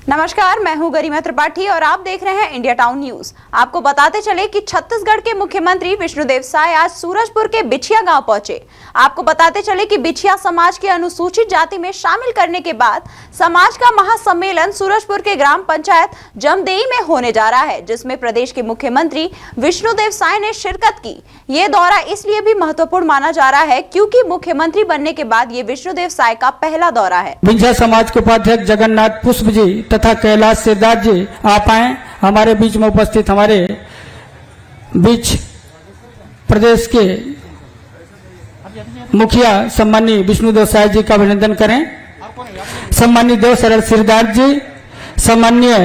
नमस्कार, मैं हूं गरिमा त्रिपाठी और आप देख रहे हैं इंडिया टाउन न्यूज। आपको बताते चले कि छत्तीसगढ़ के मुख्यमंत्री विष्णुदेव साय आज सूरजपुर के बिछिया गांव पहुंचे। आपको बताते चले कि बिछिया समाज के अनुसूचित जाति में शामिल करने के बाद समाज का महासम्मेलन सूरजपुर के ग्राम पंचायत जमदेई में होने जा रहा है, जिसमें प्रदेश के मुख्यमंत्री विष्णुदेव साय ने शिरकत की। ये दौरा इसलिए भी महत्वपूर्ण माना जा रहा है क्योंकि मुख्यमंत्री बनने के बाद ये विष्णुदेव साय का पहला दौरा है। बिछिया समाज के उपाध्यक्ष जगन्नाथ पुष्प जी तथा कैलाश सिरदार जी आप आए हमारे बीच में उपस्थित। हमारे बीच प्रदेश के मुखिया सम्मानीय विष्णुदेव साय जी का अभिनंदन करें। सम्मानीय देव सरल सिरदार जी, सम्मानीय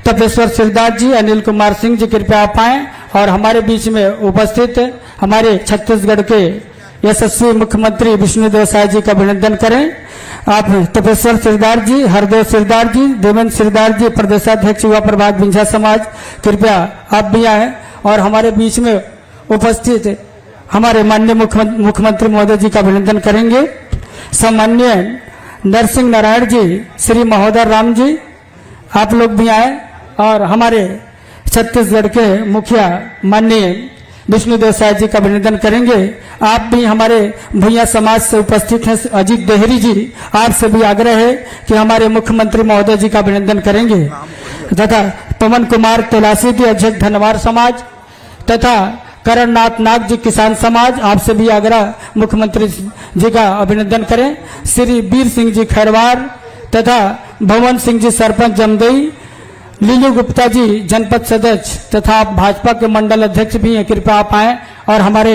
तपेश्वर सिरदार जी, अनिल कुमार सिंह जी कृपया आप आए और हमारे बीच में उपस्थित हमारे छत्तीसगढ़ के यशस्वी मुख्यमंत्री विष्णुदेव साय जी का अभिनंदन करें। आप तपेश्वर सिरदार जी, हरदेव सिरदार जी, देवेंद्र सिरदार जी, प्रदेशाध्यक्ष युवा प्रभाग बिछिया समाज, कृपया आप भी आए और हमारे बीच में उपस्थित हमारे माननीय मुख्यमंत्री महोदय जी का अभिनंदन करेंगे। सम्माननीय नरसिंह नारायण जी, श्री महोदय राम जी, आप लोग भी आए और हमारे छत्तीसगढ़ के मुखिया माननीय विष्णुदेव साय जी का अभिनंदन करेंगे। आप भी हमारे भुइया समाज से उपस्थित हैं। अजीत देहरी जी, आपसे भी आग्रह है कि हमारे मुख्यमंत्री महोदय जी का अभिनंदन करेंगे तथा पवन कुमार तेलासी जी, अध्यक्ष धनवार समाज, तथा करणनाथ नाग जी, किसान समाज, आपसे भी आग्रह मुख्यमंत्री जी का अभिनंदन करें। श्री वीर सिंह जी खैरवार तथा भवन सिंह जी सरपंच जमदेई, लीलू गुप्ता जी जनपद सदस्य तथा भाजपा के मंडल अध्यक्ष भी हैं, कृपया आप आए और हमारे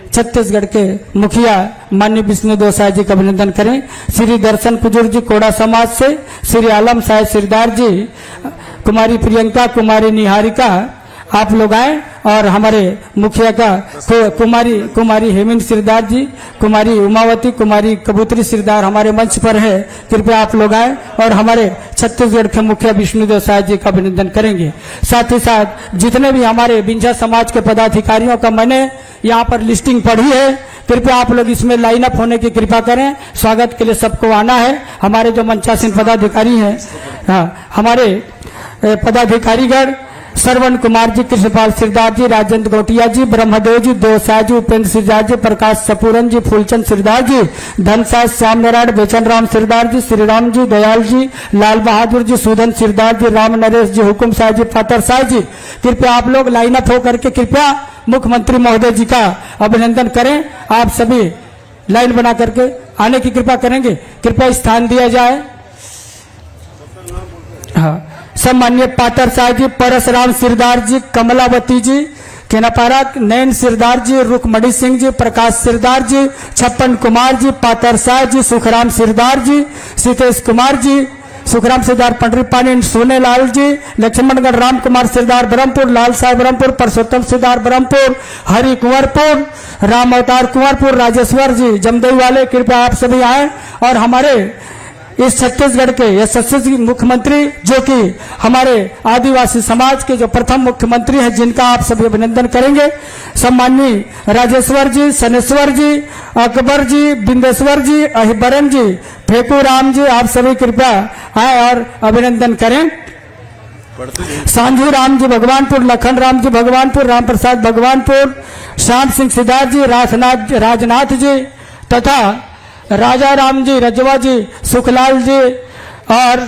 छत्तीसगढ़ के मुखिया माननीय विष्णुदेव साय जी का अभिनंदन करें। श्री दर्शन कुजूर जी कोड़ा समाज से, श्री आलम साय सिरदार जी, कुमारी प्रियंका, कुमारी निहारिका, आप लोग आए और हमारे मुखिया का कुमारी हेमंत सिरदार जी, कुमारी उमावती, कुमारी कबूतरी सिरदार हमारे मंच पर है, कृपया आप लोग आए और हमारे छत्तीसगढ़ के मुखिया विष्णुदेव साय जी का अभिनंदन करेंगे। साथ ही साथ जितने भी हमारे बिछिया समाज के पदाधिकारियों का मैंने यहाँ पर लिस्टिंग पढ़ी है, कृपया आप लोग इसमें लाइन अप होने की कृपा करें। स्वागत के लिए सबको आना है। हमारे जो मंचासीन पदाधिकारी हैं, हमारे पदाधिकारीगण श्रवण कुमार जी, कृष्णपाल सिरदार जी, राजेंद्र गोटिया जी, ब्रह्मदेव जी, देवसाय जी, उपेंद्र सिरदार जी, प्रकाश सपूरन जी, फूलचंद सिरदार जी, धनसाय श्याम नारायण, बेचन राम सिरदार जी, श्रीराम जी, दयाल जी, लाल बहादुर जी, सुधन सिरदार जी, राम नरेश जी, हुकुम साय जी, फातर साय जी, कृपया आप लोग लाइन अप होकर के कृपया मुख्यमंत्री महोदय जी का अभिनंदन करें। आप सभी लाइन बना करके आने की कृपा करेंगे, कृपया स्थान दिया जाए। हाँ, सम्मान्य पाटर साय जी, परसराम सिरदार जी, कमलावती जी, केनापारा, नैन सिरदार जी, रुकमणी सिंह जी, प्रकाश सिरदार जी, छप्पन कुमार जी, पाटर साय जी, सुखराम सिरदार जी, सीतेश कुमार जी, सुखराम सिरदार, पंडरी पानी, सोनेलाल जी, लक्ष्मणगढ़, राम कुमार सिरदार ब्रह्मपुर, लाल साहब ब्रह्मपुर, परसोत्तम सिरदार ब्रह्मपुर, हरि कुंवरपुर, राम अवतार कुंवरपुर, राजेश्वर जी जमदेई वाले, कृपया आप सभी आए और हमारे इस छत्तीसगढ़ के यशस्वी मुख्यमंत्री जो कि हमारे आदिवासी समाज के जो प्रथम मुख्यमंत्री हैं, जिनका आप सभी अभिनंदन करेंगे, सम्माननीय राजेश्वर जी, सनेश्वर जी, अकबर जी, बिंदेश्वर जी, अहिबरन जी, फेकू राम जी, आप सभी कृपया आए और अभिनंदन करें। सांझू राम जी भगवानपुर, लखन राम जी भगवानपुर, राम प्रसाद भगवानपुर, श्याम सिंह सिद्धार्थ जी, राजनाथ जी तथा राजा राम जी, रजवा जी, सुखलाल जी और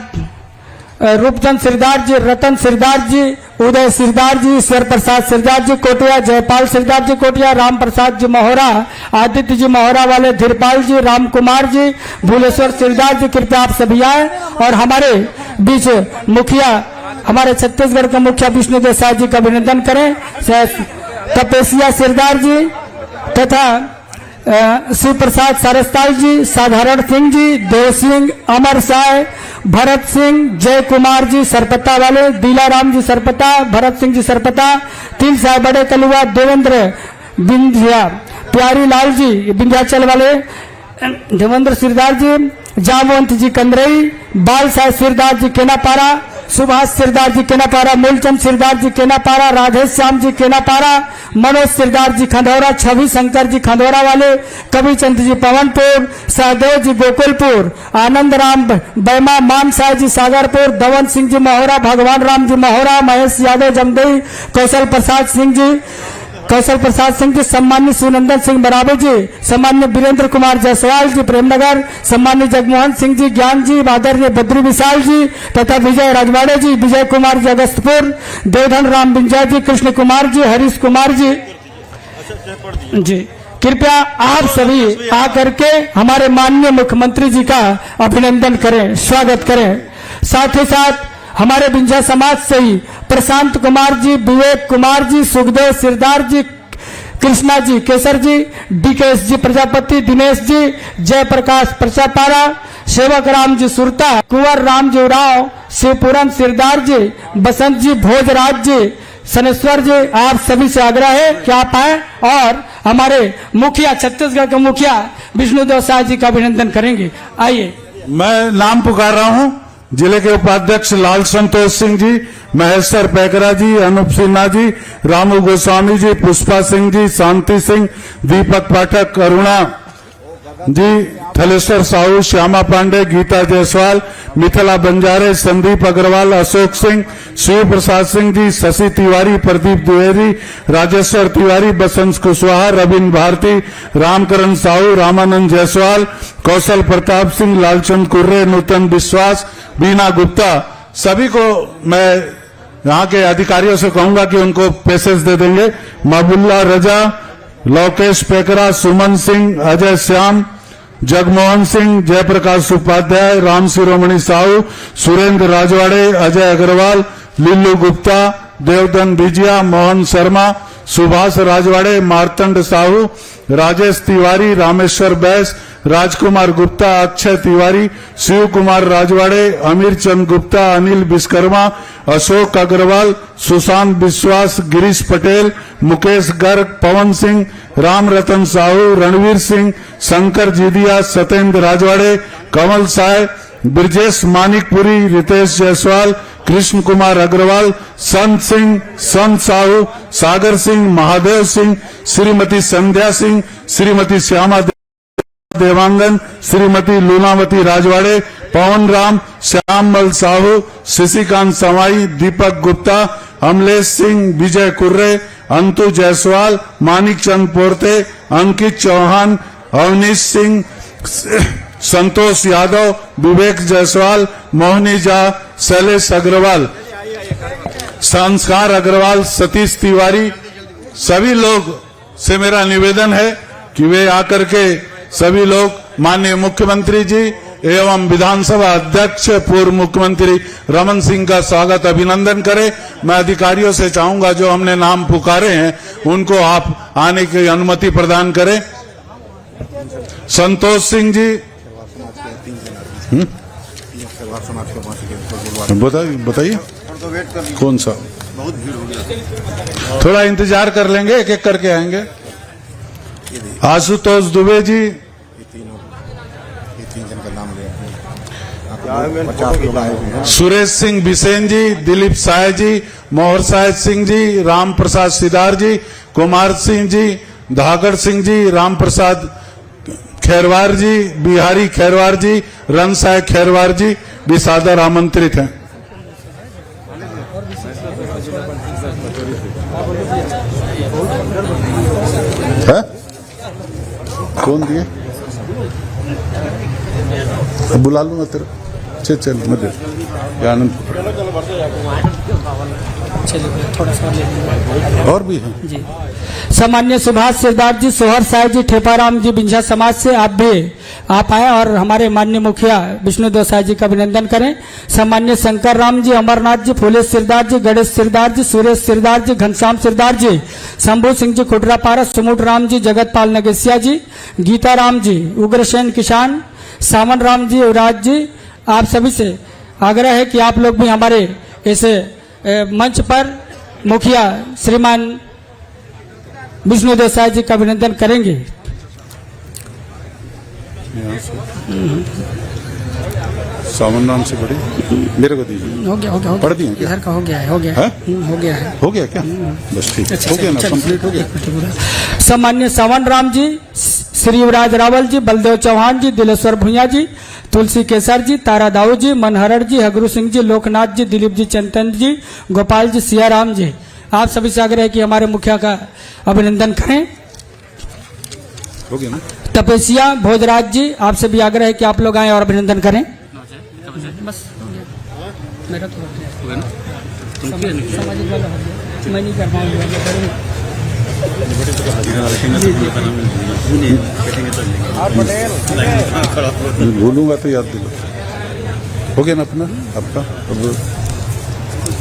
रूपचंद सिरदार जी, रतन सिरदार जी, उदय सिरदार जी, ईश्वर प्रसाद सिरदार जी कोटिया, जयपाल सिरदार जी कोटिया, राम प्रसाद जी मोहरा, आदित्य जी मोहरा वाले, धीरपाल जी, राम कुमार जी, भूलेश्वर सिरदार जी, कृपया आप सभी आए और हमारे बीच मुखिया हमारे छत्तीसगढ़ के मुखिया विष्णुदेव साय जी का अभिनंदन करें। तपेसिया सिरदार जी तथा शिव प्रसाद सरस्ताल जी, साधारण सिंह जी, देव सिंह, अमर साय, भरत सिंह, जय कुमार जी सरपता वाले, दीलाराम जी सरपता, भरत सिंह जी सरपता, तीन साहब बड़े कलुआ, देवेंद्र बिंदिया, प्यारी लाल जी विंध्याचल वाले, देवेंद्र सिरदार जी, जामवंत जी कंदरई, बाल साय सिरदार जी केनापारा, सुभाष सिरदार जी केनापारा, मूलचंद सिरदार जी केनापारा, राधेश श्याम जी केनापारा, मनोज सिरदार जी खंडौरा, छवि शंकर जी खंडौरा वाले, कवि चंद जी पवनपुर, सहदेव जी गोकुलपुर, आनंद राम बैमा, मान साय जी सागरपुर, दवन सिंह जी महोरा, भगवान राम जी महोरा, महेश यादव जमदई, कौशल प्रसाद सिंह जी, सम्मान्य सुनंदन सिंह बराबर जी, सम्मान्य वीरेंद्र कुमार जायसवाल जी प्रेमनगर, सम्मान्य जगमोहन सिंह जी ज्ञान जी, आदरणीय बद्री विशाल जी तथा विजय राजवाड़े जी, विजय कुमार जी अगस्तपुर, देवधन राम बिंजा जी, कृष्ण कुमार जी, हरीश कुमार जी। कृपया आप सभी आकर के हमारे माननीय मुख्यमंत्री जी का अभिनंदन करें, स्वागत करें। साथ ही साथ हमारे बिंझा समाज से ही प्रशांत कुमार जी, विवेक कुमार जी, सुखदेव सिरदार जी, कृष्णा जी केसर जी, डीकेएस जी प्रजापति, दिनेश जी, जयप्रकाश प्रचापारा, सेवक राम जी सुरता, कुंवर राम जी उराव, शिवपुरम सिरदार जी, बसंत जी भोजराज जी, सनेश्वर जी, आप सभी से आग्रह है कि आप आए और हमारे मुखिया, छत्तीसगढ़ के मुखिया विष्णुदेव साय जी का अभिनंदन करेंगे। आइए। मैं नाम पुकार रहा हूं। जिले के उपाध्यक्ष लाल संतोष सिंह जी, महेश्वर पैकरा जी, अनूप सिन्हा जी, रामू गोस्वामी जी, पुष्पा सिंह जी, शांति सिंह, दीपक पाठक, अरुणा जी, थलेश्वर साहू, श्यामा पांडे, गीता जायसवाल, मिथिला बंजारे, संदीप अग्रवाल, अशोक सिंह, शिव प्रसाद सिंह जी, शशि तिवारी, प्रदीप द्विवेदी, राजेश्वर तिवारी, बसंत कुशवाहा, रविन्द्र भारती, रामकरण साहू, रामानंद जायसवाल, कौशल प्रताप सिंह, लालचंद कुर्रे, नूतन विश्वास, बीना गुप्ता, सभी को मैं यहाँ के अधिकारियों से कहूंगा कि उनको पैसेज दे देंगे। महबुल्ला रजा, लोकेश पेकरा, सुमन सिंह, अजय श्याम, जगमोहन सिंह, जयप्रकाश उपाध्याय, राम शिरोमणि साहू, सुरेंद्र राजवाड़े, अजय अग्रवाल, लिल्लू गुप्ता, देवदन बिजिया, मोहन शर्मा, सुभाष राजवाड़े, मार्तंड साहू, राजेश तिवारी, रामेश्वर बैस, राजकुमार गुप्ता, अक्षय तिवारी, शिव कुमार राजवाड़े, अमीर चंद गुप्ता, अनिल विश्वकर्मा, अशोक अग्रवाल, सुशांत विश्वास, गिरीश पटेल, मुकेश गर्ग, पवन सिंह, राम रतन साहू, रणवीर सिंह, शंकर जीदिया, सत्येंद्र राजवाड़े, कमल साय, ब्रजेश मानिकपुरी, रितेश जायसवाल, कृष्ण कुमार अग्रवाल, संत सिंह, संत साहू, सागर सिंह, महादेव सिंह, श्रीमती संध्या सिंह, श्रीमती श्यामा देवांगन, श्रीमती लूनावती राजवाड़े, पवन राम, श्यामल साहू, शशिकांत सवाई, दीपक गुप्ता, अमलेश सिंह, विजय कुर्रे, अंतु जायसवाल, मानिक चंद पोरते, अंकित चौहान, अवनीश सिंह, संतोष यादव, विवेक जायसवाल, मोहनी झा, शैलेश अग्रवाल, संस्कार अग्रवाल, सतीश तिवारी, सभी लोग से मेरा निवेदन है कि वे आकर के सभी लोग माननीय मुख्यमंत्री जी एवं विधानसभा अध्यक्ष पूर्व मुख्यमंत्री रमन सिंह का स्वागत अभिनंदन करें। मैं अधिकारियों से चाहूंगा जो हमने नाम पुकारे हैं उनको आप आने की अनुमति प्रदान करें। संतोष सिंह जी, बताइए कौन सा? बहुत भीड़ हो गया, थोड़ा इंतजार कर लेंगे, एक एक करके आएंगे। आशुतोष दुबे जी, ये तीन जन का नाम लिया। सुरेश सिंह बिसेन जी, दिलीप साय जी, मोहर साहिब सिंह जी, राम प्रसाद सिदार जी, कुमार सिंह जी, धागड़ सिंह जी, राम प्रसाद खैरवार जी, बिहारी खैरवार जी, रन साय खैरवार जी भी सादर आमंत्रित हैं। है? कौन दिए? बुला लूंगा तेरे। चल मत आनंद और भी हैं जी। सामान्य सुभाष सिरदार जी, सोहर साय जी, ठेपाराम जी बिंझा समाज से आप आए और हमारे माननीय मुखिया विष्णुदेव साय जी का अभिनंदन करें। सामान्य शंकर राम जी, अमरनाथ जी, फूलेश सिरदार जी, गणेश सिरदार जी, सुरेश सिरदार जी, घनश्याम सिरदार जी, शंभू सिंह जी खुडरा पारा, सुमुट राम जी, जगतपाल नगेसिया जी, गीता राम जी, उग्रसेन किसान, सावन राम जी, युवराज जी, आप सभी से आग्रह है कि आप लोग भी हमारे ऐसे मंच पर मुखिया श्रीमान विष्णुदेव साय जी का अभिनंदन करेंगे। सावन राम से पढ़ी, मेरे को दीजिए। हो गया पढ़ दिए क्या? इधर का हो गया है, हो गया है? हो गया है। हो गया क्या? बस ठीक है, हो गया ना, कंप्लीट हो गया। सम्मान्य सावन राम जी, श्री युवराज रावल जी, बलदेव चौहान जी, दिलेश्वर भुइया जी, तुलसी केसर जी, तारा दाऊ जी, मनहर जी, हगरू सिंह जी, लोकनाथ जी, दिलीप जी, चंदन जी, गोपाल जी, सियाराम जी, आप सभी से आग्रह है कि हमारे मुखिया का अभिनंदन करें। हो गया ना? तपेसिया भोजराज जी, आपसे भी आग्रह है कि आप लोग आए और अभिनंदन करें। बस मेरा तो सामाजिक वाला हो गया, मैं नहीं कर पाऊंगा। भूलूंगा तो याद दिलो। हो गया ना अपना, आपका? अब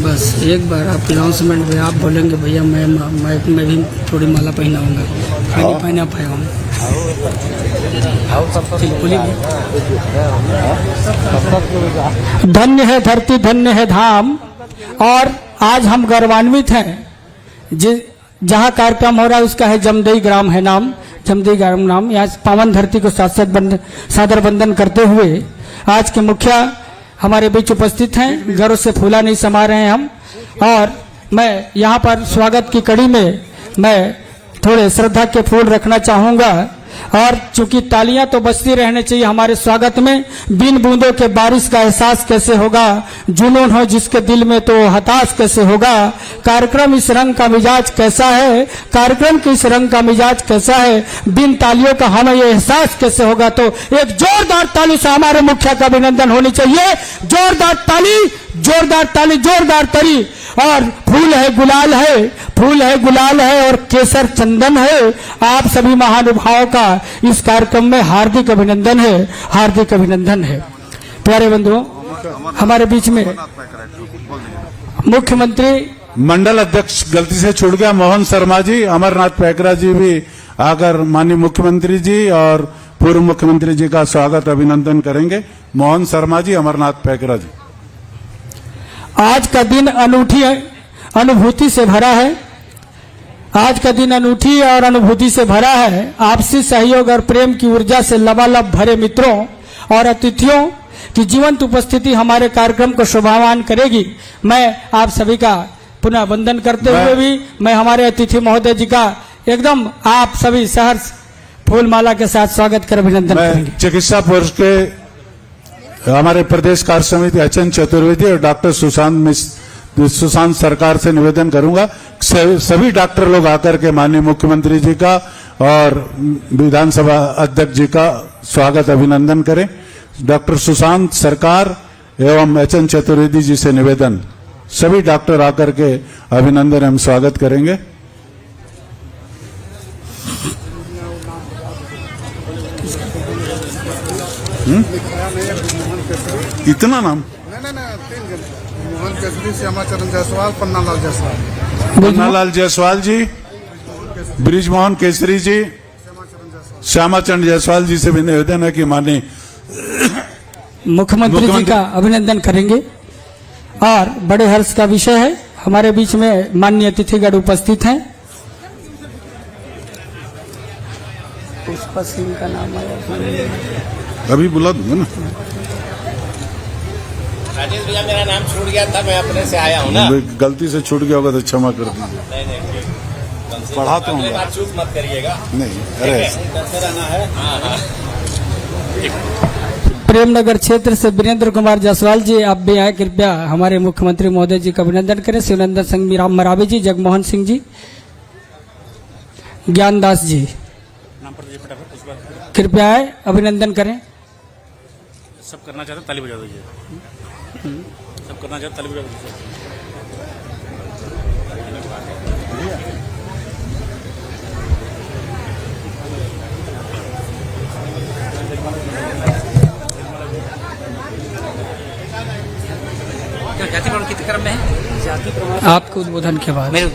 बस एक बार आप अनाउंसमेंट में आप बोलेंगे भैया मैं भी थोड़ी माला पहनाऊंगा, मैं नहीं पहना पाया हूँ। धन्य है धरती, धन्य है धाम। और आज हम गौरवान्वित हैं जहाँ कार्यक्रम हो रहा है उसका है जमदई ग्राम है नाम, जमदई ग्राम नाम। यहाँ पावन धरती को सादर बंदन करते हुए आज के मुखिया हमारे बीच उपस्थित हैं। गर्व से फूला नहीं समा रहे हैं हम। और मैं यहाँ पर स्वागत की कड़ी में मैं थोड़े श्रद्धा के फूल रखना चाहूँगा। और चूंकि तालियां तो बजती रहने चाहिए हमारे स्वागत में, बिन बूंदों के बारिश का एहसास कैसे होगा, जुनून हो जिसके दिल में तो हताश कैसे होगा। कार्यक्रम इस रंग का मिजाज कैसा है, कार्यक्रम के इस रंग का मिजाज कैसा है, बिन तालियों का हमें ये एहसास कैसे होगा। तो एक जोरदार ताली से हमारे मुखिया का अभिनंदन होनी चाहिए। जोरदार ताली, जोरदार ताली, जोरदार ताली। और फूल है गुलाल है, फूल है गुलाल है और केसर चंदन है। आप सभी महानुभावों का इस कार्यक्रम में हार्दिक अभिनंदन है, हार्दिक अभिनंदन है। प्यारे बंधुओं, हमारे बीच में मुख्यमंत्री मंडल अध्यक्ष गलती से छूट गया, मोहन शर्मा जी, अमरनाथ पैकरा जी भी आकर माननीय मुख्यमंत्री जी और पूर्व मुख्यमंत्री जी का स्वागत अभिनंदन करेंगे। मोहन शर्मा जी, अमरनाथ पैकरा जी। आज का दिन अनूठी अनुभूति से भरा है, आज का दिन अनूठी और अनुभूति से भरा है। आपसी सहयोग और प्रेम की ऊर्जा से लबालब भरे मित्रों और अतिथियों की जीवंत उपस्थिति हमारे कार्यक्रम को शोभावान करेगी। मैं आप सभी का पुनः वंदन करते हुए भी मैं हमारे अतिथि महोदय जी का एकदम आप सभी सहर्ष फूलमाला के साथ स्वागत कर अभिनंदन करेंगे। चिकित्सा पुरुष के हमारे प्रदेश कार्य समिति अचन चतुर्वेदी और डॉक्टर सुशांत सरकार से निवेदन करूंगा, सभी डॉक्टर लोग आकर के माननीय मुख्यमंत्री जी का और विधानसभा अध्यक्ष जी का स्वागत अभिनंदन करें। डॉक्टर सुशांत सरकार एवं एचएन चतुर्वेदी जी से निवेदन, सभी डॉक्टर आकर के अभिनंदन एवं स्वागत करेंगे। इतना नाम? मोहन केसरी, श्यामाचरण जायसवाल, पन्नालाल जायसवाल। पन्नालाल जायसवाल जी, ब्रिजमोहन केसरी जी, श्यामाचरण जायसवाल जी से भी निवेदन है कि माननीय मुख्यमंत्री जी का अभिनंदन करेंगे। और बड़े हर्ष का विषय है, हमारे बीच में माननीय अतिथिगण उपस्थित हैं। पुष्पा सिंह का नाम आया, अभी बुला दूंगा ना। राजेश भैया, मेरा नाम छूट गया था, मैं अपने से आया हूँ ना। गलती से छूट गया होगा तो क्षमा कर दीजिए। नहीं, पढ़ा तो हूँ, चूक मत करिएगा। नहीं, अरे रहना है। हाँ। प्रेमनगर क्षेत्र से वीरेंद्र कुमार जायसवाल जी, आप भी आए, कृपया हमारे मुख्यमंत्री महोदय जी का अभिनंदन करें। शिवनंदन सिंह राम मरावी जी, जगमोहन सिंह जी, ज्ञानदास जी, कृपया आए, अभिनंदन करें। सब करना चाहते ताली बजा दीजिए, सब करना चाहते ताली बजा दीजिए। जाति प्रमाण कितने क्रम में है? जाति प्रमाण आपके उद्बोधन के बाद मेरे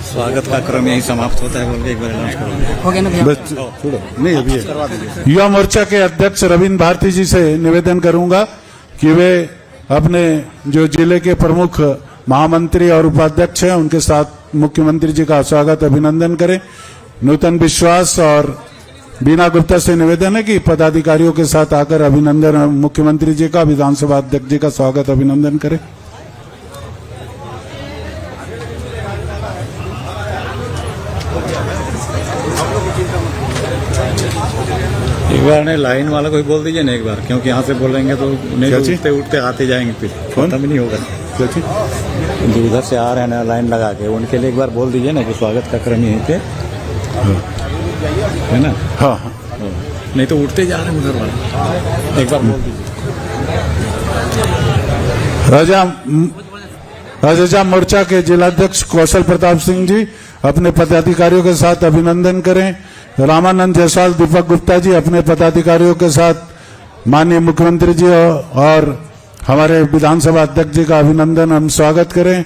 स्वागत का क्रम यही समाप्त होता है बोल के एक बार अनाउंस करूंगा। हो गया ना भैया? बस छोड़ो, नहीं अभी युवा मोर्चा के अध्यक्ष रविंद्र भारती जी से निवेदन करूंगा कि वे अपने जो जिले के प्रमुख महामंत्री और उपाध्यक्ष हैं उनके साथ मुख्यमंत्री जी का स्वागत अभिनंदन करें। नूतन विश्वास और बीना गुप्ता से निवेदन है कि पदाधिकारियों के साथ आकर अभिनंदन मुख्यमंत्री जी का, विधानसभा अध्यक्ष जी का स्वागत अभिनंदन करें। एक बार ने लाइन वाला कोई बोल दीजिए ना एक बार, क्योंकि यहाँ से बोलेंगे तो नहीं क्या तो चीज़? उठते उठते आते जाएंगे, फिर खत्म ही नहीं होगा। क्या चीज? जो उधर से आ रहे हैं ना लाइन लगा के, उनके लिए एक बार बोल दीजिए ना कि स्वागत का क्रम यहीं पे है ना। हाँ हाँ। नहीं तो उठते जा रहे हैं उधर वाले, एक बार बोल दीजिए। राजा मोर्चा के जिलाध्यक्ष कौशल प्रताप सिंह जी अपने पदाधिकारियों के साथ अभिनंदन करें। रामानंद जायसवाल, दीपक गुप्ता जी अपने पदाधिकारियों के साथ माननीय मुख्यमंत्री जी और हमारे विधानसभा अध्यक्ष जी का अभिनंदन हम स्वागत करें।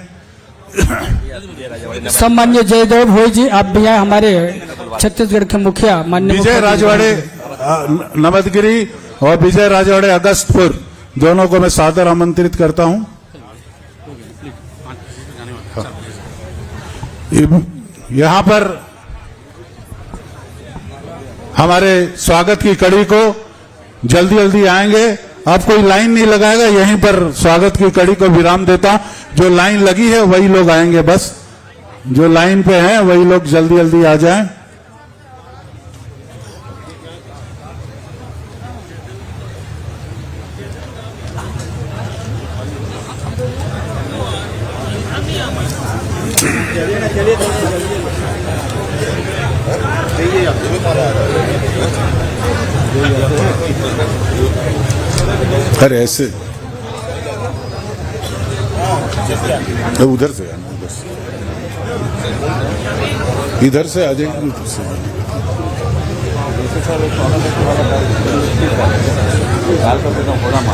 सम्मान्य जयदेव भोई जी, आप भी आए, हमारे छत्तीसगढ़ के मुखिया माननीय विजय राजवाड़े नमदगिरी और विजय राजवाड़े अगस्तपुर दोनों को मैं सादर आमंत्रित करता हूं। यहां पर हमारे स्वागत की कड़ी को जल्दी जल्दी आएंगे। अब कोई लाइन नहीं लगाएगा, यहीं पर स्वागत की कड़ी को विराम देता हूं। जो लाइन लगी है वही लोग आएंगे, बस जो लाइन पे हैं वही लोग जल्दी जल्दी आ जाएं। अरे ऐसे उधर से आना, इधर से आ जाएंगे, उधर से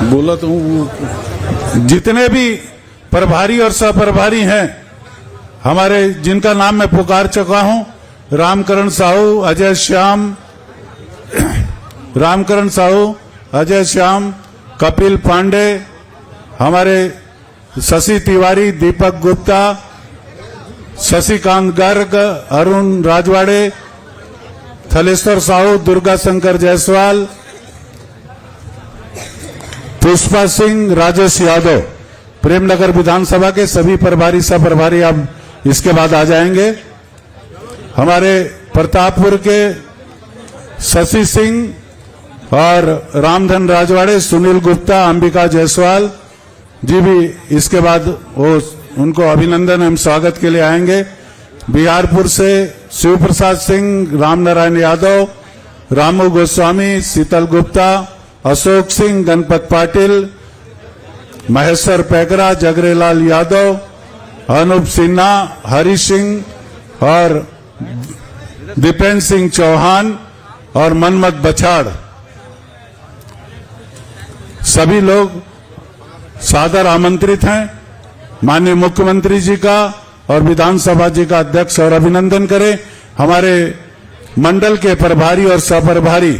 बोला तो हूँ। जितने भी प्रभारी और सहप्रभारी हैं हमारे, जिनका नाम मैं पुकार चुका हूं, रामकरण साहू, अजय श्याम, रामकरण साहू, अजय श्याम, कपिल पांडे, हमारे शशि तिवारी, दीपक गुप्ता, शशिकांत गर्ग, अरुण राजवाड़े, थलेश्वर साहू, दुर्गा शंकर जायसवाल, पुष्पा सिंह, राजेश यादव, प्रेमनगर विधानसभा के सभी प्रभारी सहप्रभारी अब इसके बाद आ जाएंगे। हमारे प्रतापपुर के शशि सिंह और रामधन राजवाड़े, सुनील गुप्ता, अंबिका जायसवाल जी भी इसके बाद वो उनको अभिनंदन एवं स्वागत के लिए आएंगे। बिहारपुर से शिव प्रसाद सिंह, रामनारायण यादव, रामू गोस्वामी, शीतल गुप्ता, अशोक सिंह, गणपत पाटिल, महेश्वर पैकरा, जगरेलाल यादव, अनूप सिन्हा, हरि सिंह और दीपेंद्र सिंह चौहान और मनमत बछाड़, सभी लोग सादर आमंत्रित हैं। माननीय मुख्यमंत्री जी का और विधानसभा जी का अध्यक्ष और अभिनंदन करें। हमारे मंडल के प्रभारी और सहप्रभारी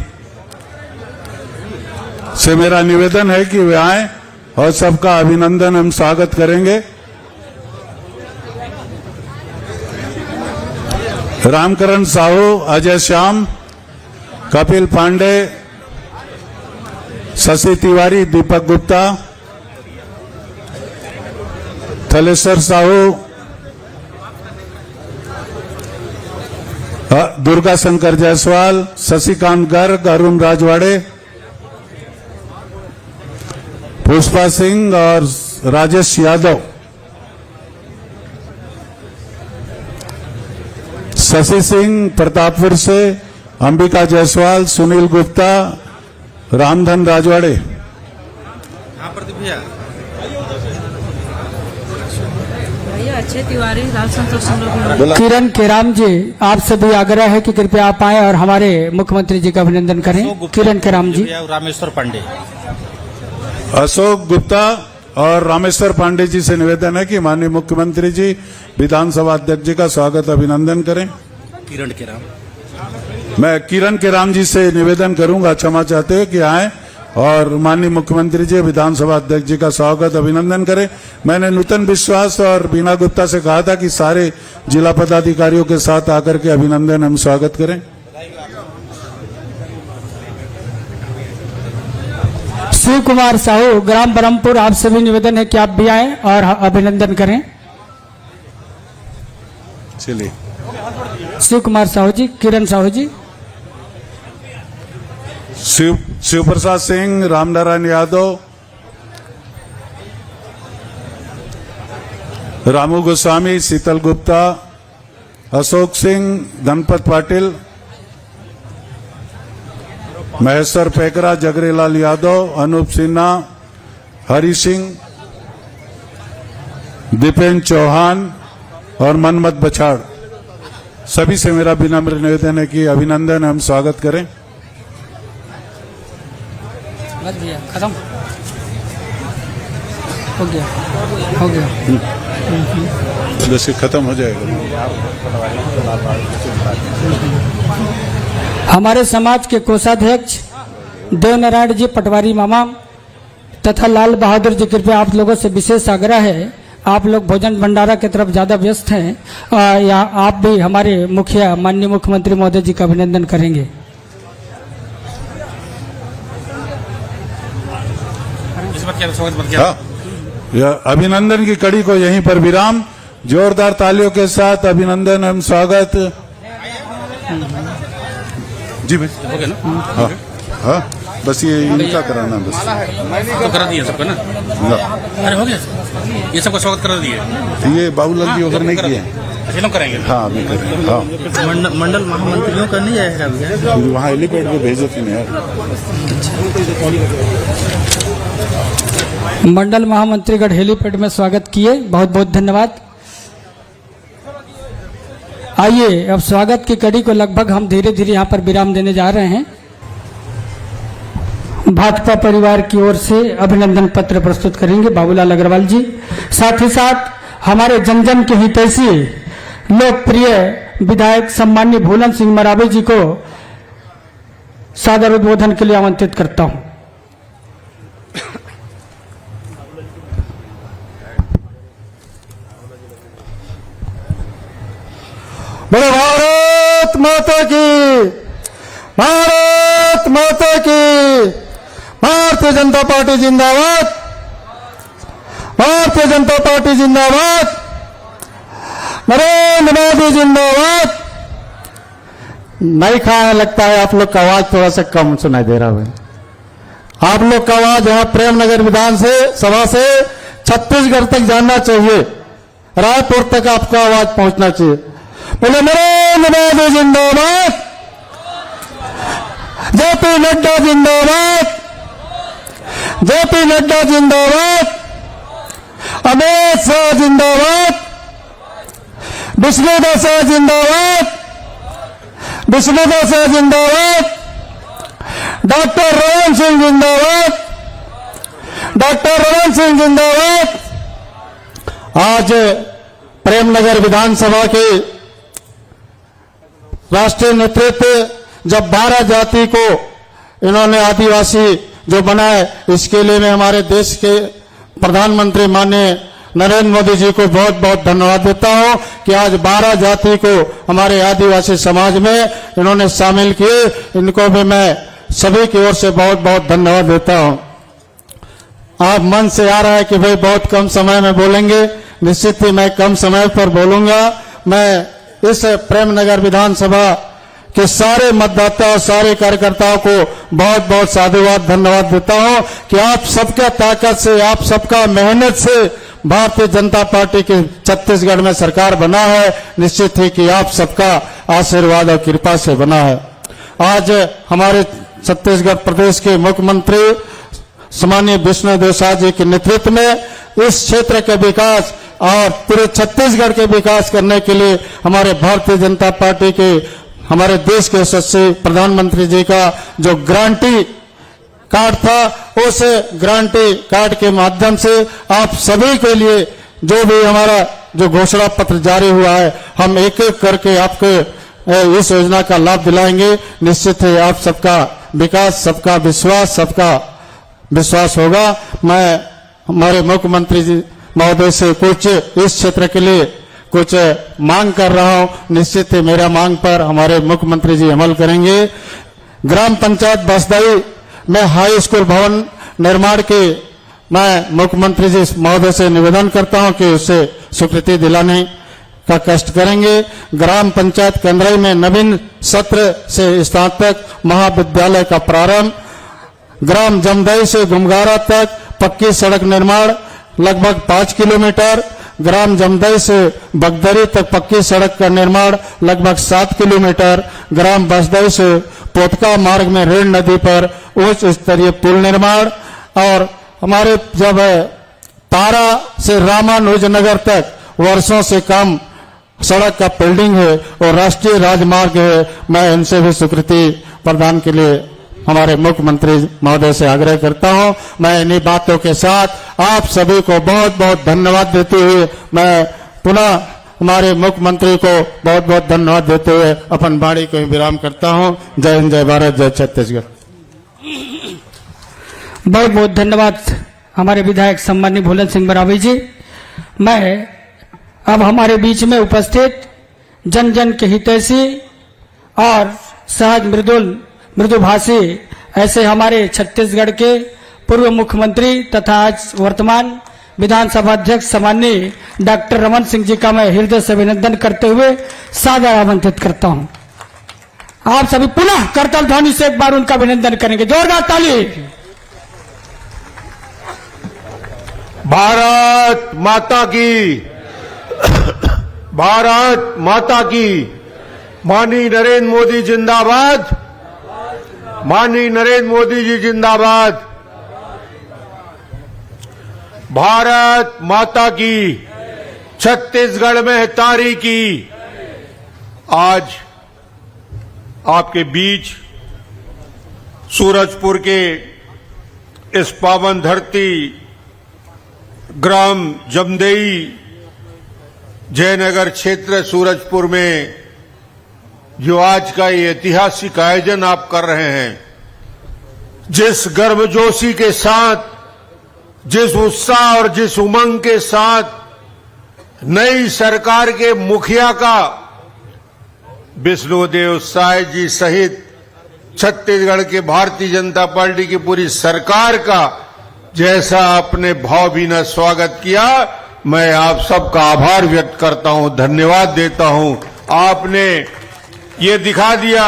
से मेरा निवेदन है कि वे आएं और सबका अभिनंदन हम स्वागत करेंगे। रामकरण साहू, अजय श्याम, कपिल पांडे, शशि तिवारी, दीपक गुप्ता, थलेश्वर साहू, दुर्गा शंकर जायसवाल, शशिकांत गर्ग, अरुण राजवाड़े, पुष्पा सिंह और राजेश यादव, शशि सिंह प्रतापपुर से, अंबिका जायसवाल, सुनील गुप्ता, रामधन राजवाड़े, अच्छे तिवारी, लाल संतोष सिंह, किरण केराम जी, आपसे भी आग्रह है कि कृपया आप आए और हमारे मुख्यमंत्री जी का अभिनंदन करें। किरण केराम जी, रामेश्वर पांडे, अशोक गुप्ता और रामेश्वर पांडे जी से निवेदन है कि माननीय मुख्यमंत्री जी विधानसभा अध्यक्ष जी का स्वागत अभिनंदन करें। किरण के राम, मैं किरण केराम जी से निवेदन करूंगा, क्षमा चाहते हुए कि आए और माननीय मुख्यमंत्री जी विधानसभा अध्यक्ष जी का स्वागत अभिनंदन करें। मैंने नूतन विश्वास और बीना गुप्ता से कहा था कि सारे जिला पदाधिकारियों के साथ आकर के अभिनंदन हम स्वागत करें। शिव कुमार साहू, ग्राम ब्रह्मपुर, आप सभी निवेदन है कि आप भी आए और अभिनंदन करें। चलिए। शिव कुमार साहू जी, किरण साहू जी, शिव प्रसाद सिंह, रामनारायण यादव, रामू गोस्वामी, शीतल गुप्ता, अशोक सिंह, गणपत पाटिल, महेश्वर पेकरा, जगरीलाल यादव, अनूप सिन्हा, हरि सिंह, दीपेंद्र चौहान और मनमत बछाड़, सभी से मेरा विनम्र निवेदन है कि अभिनंदन हम स्वागत करें। बस भैया खत्म हो गया, हो गया। जैसे खत्म हो जाएगा। हमारे समाज के कोषाध्यक्ष देवनारायण जी पटवारी मामा तथा लाल बहादुर जी, कृपया आप लोगों से विशेष आग्रह है, आप लोग भोजन भंडारा की तरफ ज्यादा व्यस्त हैं, या आप भी हमारे मुखिया माननीय मुख्यमंत्री महोदय जी का अभिनंदन करेंगे। हाँ, यह अभिनंदन की कड़ी को यहीं पर विराम। जोरदार तालियों के साथ अभिनंदन एवं स्वागत। जी भाई, हो गया ना? हाँ हाँ, बस ये इनका कराना बस। तो करा दिया सबका ना? अरे हो गया, ये सबका स्वागत करा दिए। ये बाबूलाल जी वगैरह नहीं किए। अच्छा, लोग करेंगे। हाँ, नहीं करेंगे। हाँ, मंडल महामंत्रियों का नहीं आएगा भैया? वहाँ हेलीपैड पे भेजे थे ना यार। मंडल महामंत्रीगढ़ हेलीपैड में स्वागत किए, बहुत बहुत धन्यवाद। आइए अब स्वागत की कड़ी को लगभग हम धीरे धीरे यहाँ पर विराम देने जा रहे हैं। भाजपा परिवार की ओर से अभिनंदन पत्र प्रस्तुत करेंगे बाबूलाल अग्रवाल जी। साथ ही साथ हमारे जन जन के हितैषी लोकप्रिय विधायक सम्माननीय भूलन सिंह मरावी जी को सादर उद्बोधन के लिए आमंत्रित करता हूं। बोलो भारत माता की, भारत माता की, भारतीय जनता पार्टी जिंदाबाद, भारतीय जनता पार्टी जिंदाबाद, नरेंद्र मोदी जिंदाबाद। नहीं खाने लगता है, आप लोग का आवाज थोड़ा सा कम सुनाई दे रहा है। आप लोग का आवाज यहाँ प्रेमनगर विधान से सभा से छत्तीसगढ़ तक जाना चाहिए, रायपुर तक आपका आवाज पहुंचना चाहिए। बोले नरेंद्र मोदी जिंदाबाद, जेपी नड्डा जिंदाबाद, जेपी नड्डा जिंदाबाद, अमित शाह जिंदाबाद, विष्णुदेव शाह जिंदाबाद, विष्णुदेव शाह जिंदाबाद, डॉक्टर रमन सिंह जिंदाबाद, डॉक्टर रमन सिंह जिंदाबाद। आज प्रेमनगर विधानसभा के राष्ट्रीय नेतृत्व जब 12 जाति को इन्होंने आदिवासी जो बनाए, इसके लिए मैं हमारे देश के प्रधानमंत्री माननीय नरेंद्र मोदी जी को बहुत बहुत धन्यवाद देता हूं कि आज 12 जाति को हमारे आदिवासी समाज में इन्होंने शामिल किए। इनको भी मैं सभी की ओर से बहुत बहुत धन्यवाद देता हूं। आप मन से आ रहा है कि भाई बहुत कम समय में बोलेंगे, निश्चित ही मैं कम समय पर बोलूंगा। मैं इस प्रेमनगर विधानसभा के सारे मतदाता और सारे कार्यकर्ताओं को बहुत बहुत साधुवाद धन्यवाद देता हूं कि आप सबका ताकत से, आप सबका मेहनत से भारतीय जनता पार्टी की छत्तीसगढ़ में सरकार बना है। निश्चित ही कि आप सबका आशीर्वाद और कृपा से बना है। आज हमारे छत्तीसगढ़ प्रदेश के मुख्यमंत्री सम्माननीय विष्णुदेव शाह जी के नेतृत्व में इस क्षेत्र के विकास और पूरे छत्तीसगढ़ के विकास करने के लिए हमारे भारतीय जनता पार्टी के, हमारे देश के यशस्वी प्रधानमंत्री जी का जो गारंटी कार्ड था, उस गारंटी कार्ड के माध्यम से आप सभी के लिए जो भी हमारा जो घोषणा पत्र जारी हुआ है, हम एक एक करके आपको इस योजना का लाभ दिलाएंगे। निश्चित है आप सबका विकास, सबका विश्वास होगा। मैं हमारे मुख्यमंत्री जी महोदय से कुछ इस क्षेत्र के लिए कुछ मांग कर रहा हूं। निश्चित है मेरा मांग पर हमारे मुख्यमंत्री जी अमल करेंगे। ग्राम पंचायत बसदाई में हाई स्कूल भवन निर्माण की मैं मुख्यमंत्री जी महोदय से निवेदन करता हूं कि उससे स्वीकृति दिलाने का कष्ट करेंगे। ग्राम पंचायत केंद्रई में नवीन सत्र से स्नातक महाविद्यालय का प्रारंभ, ग्राम जमदई से गुमगारा तक पक्की सड़क निर्माण लगभग 5 किलोमीटर, ग्राम जमदई से बगदरी तक पक्की सड़क का निर्माण लगभग 7 किलोमीटर, ग्राम बसदई से पोतका मार्ग में रेण नदी पर उच्च स्तरीय पुल निर्माण, और हमारे जब तारा से रामानुजनगर तक वर्षों से कम सड़क का बिल्डिंग है और राष्ट्रीय राजमार्ग है। मैं इनसे भी स्वीकृति प्रदान के लिए हमारे मुख्यमंत्री महोदय से आग्रह करता हूं। मैं इन्हीं बातों के साथ आप सभी को बहुत बहुत धन्यवाद देते हुए मैं पुनः हमारे मुख्यमंत्री को बहुत बहुत धन्यवाद देते हुए अपन वाणी को विराम करता हूं। जय हिंद, जय भारत, जय छत्तीसगढ़। बहुत बहुत धन्यवाद हमारे विधायक सम्माननीय भोलन सिंह मरावी जी। मैं अब हमारे बीच में उपस्थित जन जन के हितैषी और सहज मृदुभाषी ऐसे हमारे छत्तीसगढ़ के पूर्व मुख्यमंत्री तथा आज वर्तमान विधानसभा अध्यक्ष सम्माननीय डॉक्टर रमन सिंह जी का मैं हृदय से अभिनंदन करते हुए सादर आमंत्रित करता हूं। आप सभी पुनः करताल ध्वनि से एक बार उनका अभिनंदन करेंगे। जोरदार ताली। भारत माता की, भारत माता की। माननीय नरेंद्र मोदी जिंदाबाद, माननीय नरेंद्र मोदी जी जिंदाबाद। भारत माता की। छत्तीसगढ़ में तारीखी आज आपके बीच सूरजपुर के इस पावन धरती ग्राम जमदई जयनगर क्षेत्र सूरजपुर में जो आज का ये ऐतिहासिक आयोजन आप कर रहे हैं, जिस गर्मजोशी के साथ, जिस उत्साह और जिस उमंग के साथ नई सरकार के मुखिया का विष्णुदेव साय जी सहित छत्तीसगढ़ के भारतीय जनता पार्टी की पूरी सरकार का जैसा आपने भावभीना स्वागत किया, मैं आप सबका आभार व्यक्त करता हूं, धन्यवाद देता हूं। आपने ये दिखा दिया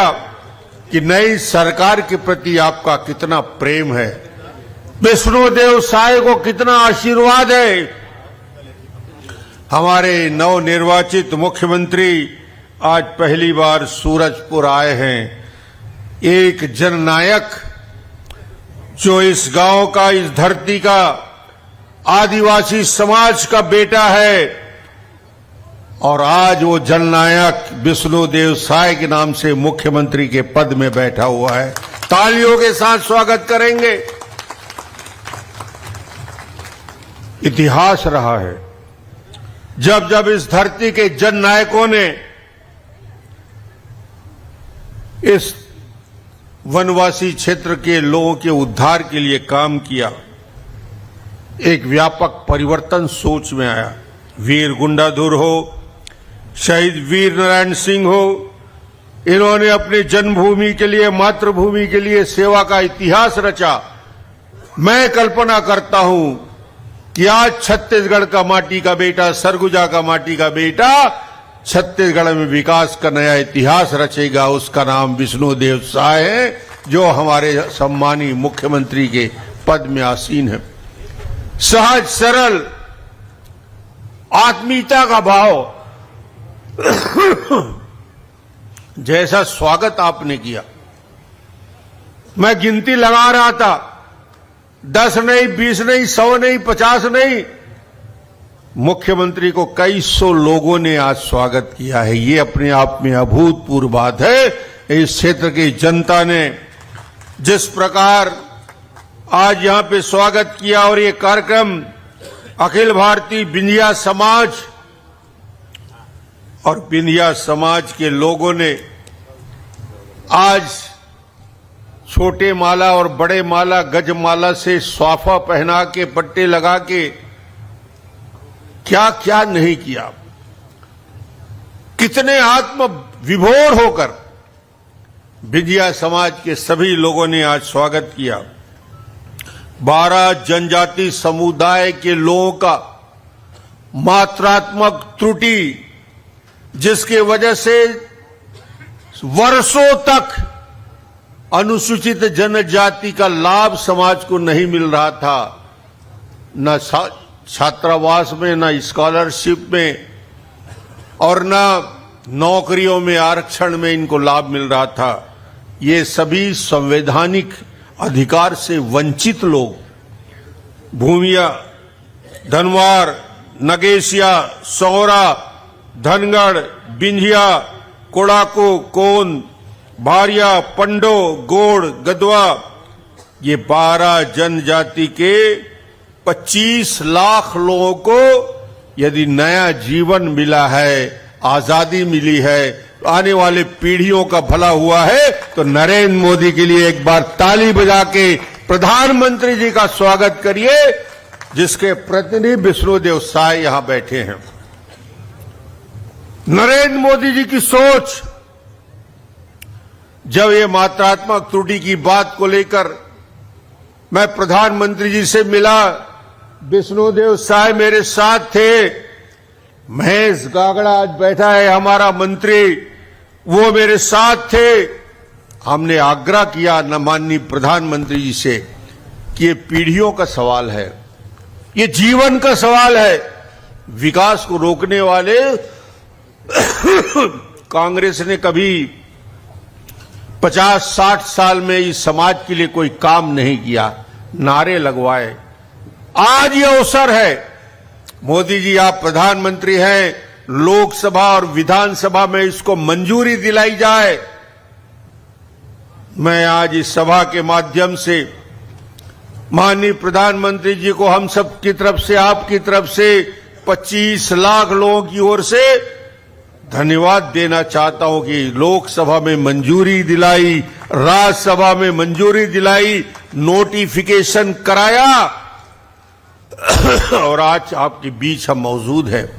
कि नई सरकार के प्रति आपका कितना प्रेम है, विष्णुदेव साय को कितना आशीर्वाद है। हमारे नवनिर्वाचित मुख्यमंत्री आज पहली बार सूरजपुर आए हैं। एक जननायक जो इस गांव का, इस धरती का, आदिवासी समाज का बेटा है, और आज वो जननायक विष्णुदेव साय के नाम से मुख्यमंत्री के पद में बैठा हुआ है। तालियों के साथ स्वागत करेंगे। इतिहास रहा है जब जब इस धरती के जननायकों ने इस वनवासी क्षेत्र के लोगों के उद्धार के लिए काम किया, एक व्यापक परिवर्तन सोच में आया। वीर गुंडाधुर हो, शहीद वीर नारायण सिंह हो, इन्होंने अपनी जन्मभूमि के लिए, मातृभूमि के लिए सेवा का इतिहास रचा। मैं कल्पना करता हूं कि आज छत्तीसगढ़ का माटी का बेटा, सरगुजा का माटी का बेटा छत्तीसगढ़ में विकास का नया इतिहास रचेगा। उसका नाम विष्णुदेव साय है, जो हमारे सम्मानीय मुख्यमंत्री के पद में आसीन है। सहज सरल आत्मीयता का भाव जैसा स्वागत आपने किया, मैं गिनती लगा रहा था, 10 नहीं, 20 नहीं, 100 नहीं, 50 नहीं, मुख्यमंत्री को कई सौ लोगों ने आज स्वागत किया है। ये अपने आप में अभूतपूर्व बात है। इस क्षेत्र की जनता ने जिस प्रकार आज यहां पे स्वागत किया, और ये कार्यक्रम अखिल भारतीय बिंदिया समाज और बिंदिया समाज के लोगों ने आज छोटे माला और बड़े माला, गज माला से स्वाफा पहना के, पट्टे लगा के क्या क्या नहीं किया। कितने आत्म विभोर होकर बिंदिया समाज के सभी लोगों ने आज स्वागत किया। 12 जनजाति समुदाय के लोगों का मात्रात्मक त्रुटि, जिसकी वजह से वर्षों तक अनुसूचित जनजाति का लाभ समाज को नहीं मिल रहा था, न छात्रावास में, न स्कॉलरशिप में और न नौकरियों में आरक्षण में इनको लाभ मिल रहा था। ये सभी संवैधानिक अधिकार से वंचित लोग भूमिया, धनवार, नगेशिया, सौरा, धनगढ़, बिंझिया, कोड़ाको, कोन, भारिया, पंडो, गोड़, गदवा, ये 12 जनजाति के 25 लाख लोगों को यदि नया जीवन मिला है, आजादी मिली है, आने वाले पीढ़ियों का भला हुआ है, तो नरेंद्र मोदी के लिए एक बार ताली बजा के प्रधानमंत्री जी का स्वागत करिए, जिसके प्रतिनिधि विष्णुदेव साय यहां बैठे हैं। नरेंद्र मोदी जी की सोच, जब ये मात्रात्मक त्रुटि की बात को लेकर मैं प्रधानमंत्री जी से मिला, विष्णुदेव साय मेरे साथ थे, महेश गागड़ा आज बैठा है हमारा मंत्री, वो मेरे साथ थे। हमने आग्रह किया न माननीय प्रधानमंत्री जी से कि ये पीढ़ियों का सवाल है, ये जीवन का सवाल है। विकास को रोकने वाले कांग्रेस ने कभी 50-60 साल में इस समाज के लिए कोई काम नहीं किया, नारे लगवाए। आज ये अवसर है, मोदी जी आप प्रधानमंत्री हैं, लोकसभा और विधानसभा में इसको मंजूरी दिलाई जाए। मैं आज इस सभा के माध्यम से माननीय प्रधानमंत्री जी को हम सब की तरफ से, आपकी तरफ से 25 लाख लोगों की ओर से धन्यवाद देना चाहता हूं कि लोकसभा में मंजूरी दिलाई, राज्यसभा में मंजूरी दिलाई, नोटिफिकेशन कराया और आज आपके बीच हम मौजूद हैं।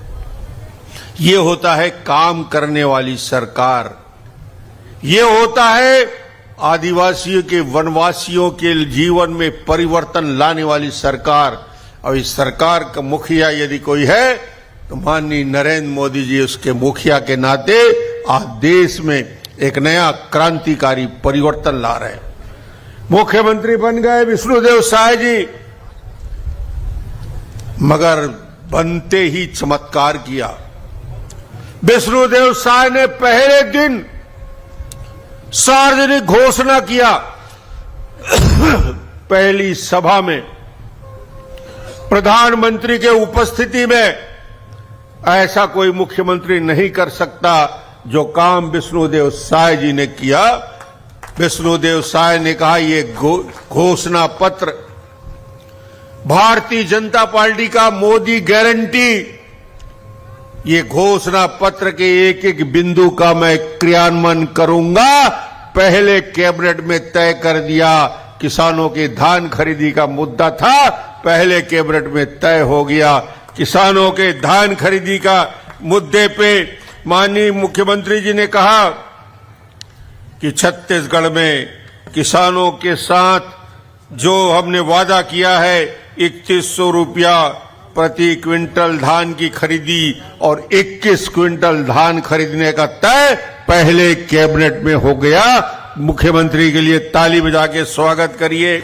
ये होता है काम करने वाली सरकार, ये होता है आदिवासियों के, वनवासियों के जीवन में परिवर्तन लाने वाली सरकार। और इस सरकार का मुखिया यदि कोई है तो माननीय नरेंद्र मोदी जी उसके मुखिया के नाते आज देश में एक नया क्रांतिकारी परिवर्तन ला रहे हैं। मुख्यमंत्री बन गए विष्णुदेव साय जी, मगर बनते ही चमत्कार किया। विष्णुदेव साय ने पहले दिन सार्वजनिक घोषणा किया, पहली सभा में प्रधानमंत्री के उपस्थिति में ऐसा कोई मुख्यमंत्री नहीं कर सकता जो काम विष्णुदेव साय जी ने किया। विष्णुदेव साय ने कहा ये घोषणा पत्र भारतीय जनता पार्टी का मोदी गारंटी, ये घोषणा पत्र के एक एक बिंदु का मैं क्रियान्वयन करूंगा। पहले कैबिनेट में तय कर दिया, किसानों के धान खरीदी का मुद्दा था, पहले कैबिनेट में तय हो गया। किसानों के धान खरीदी का मुद्दे पे माननीय मुख्यमंत्री जी ने कहा कि छत्तीसगढ़ में किसानों के साथ जो हमने वादा किया है 3100 रुपया प्रति क्विंटल धान की खरीदी और 21 क्विंटल धान खरीदने का तय पहले कैबिनेट में हो गया। मुख्यमंत्री के लिए ताली बजा के स्वागत करिए।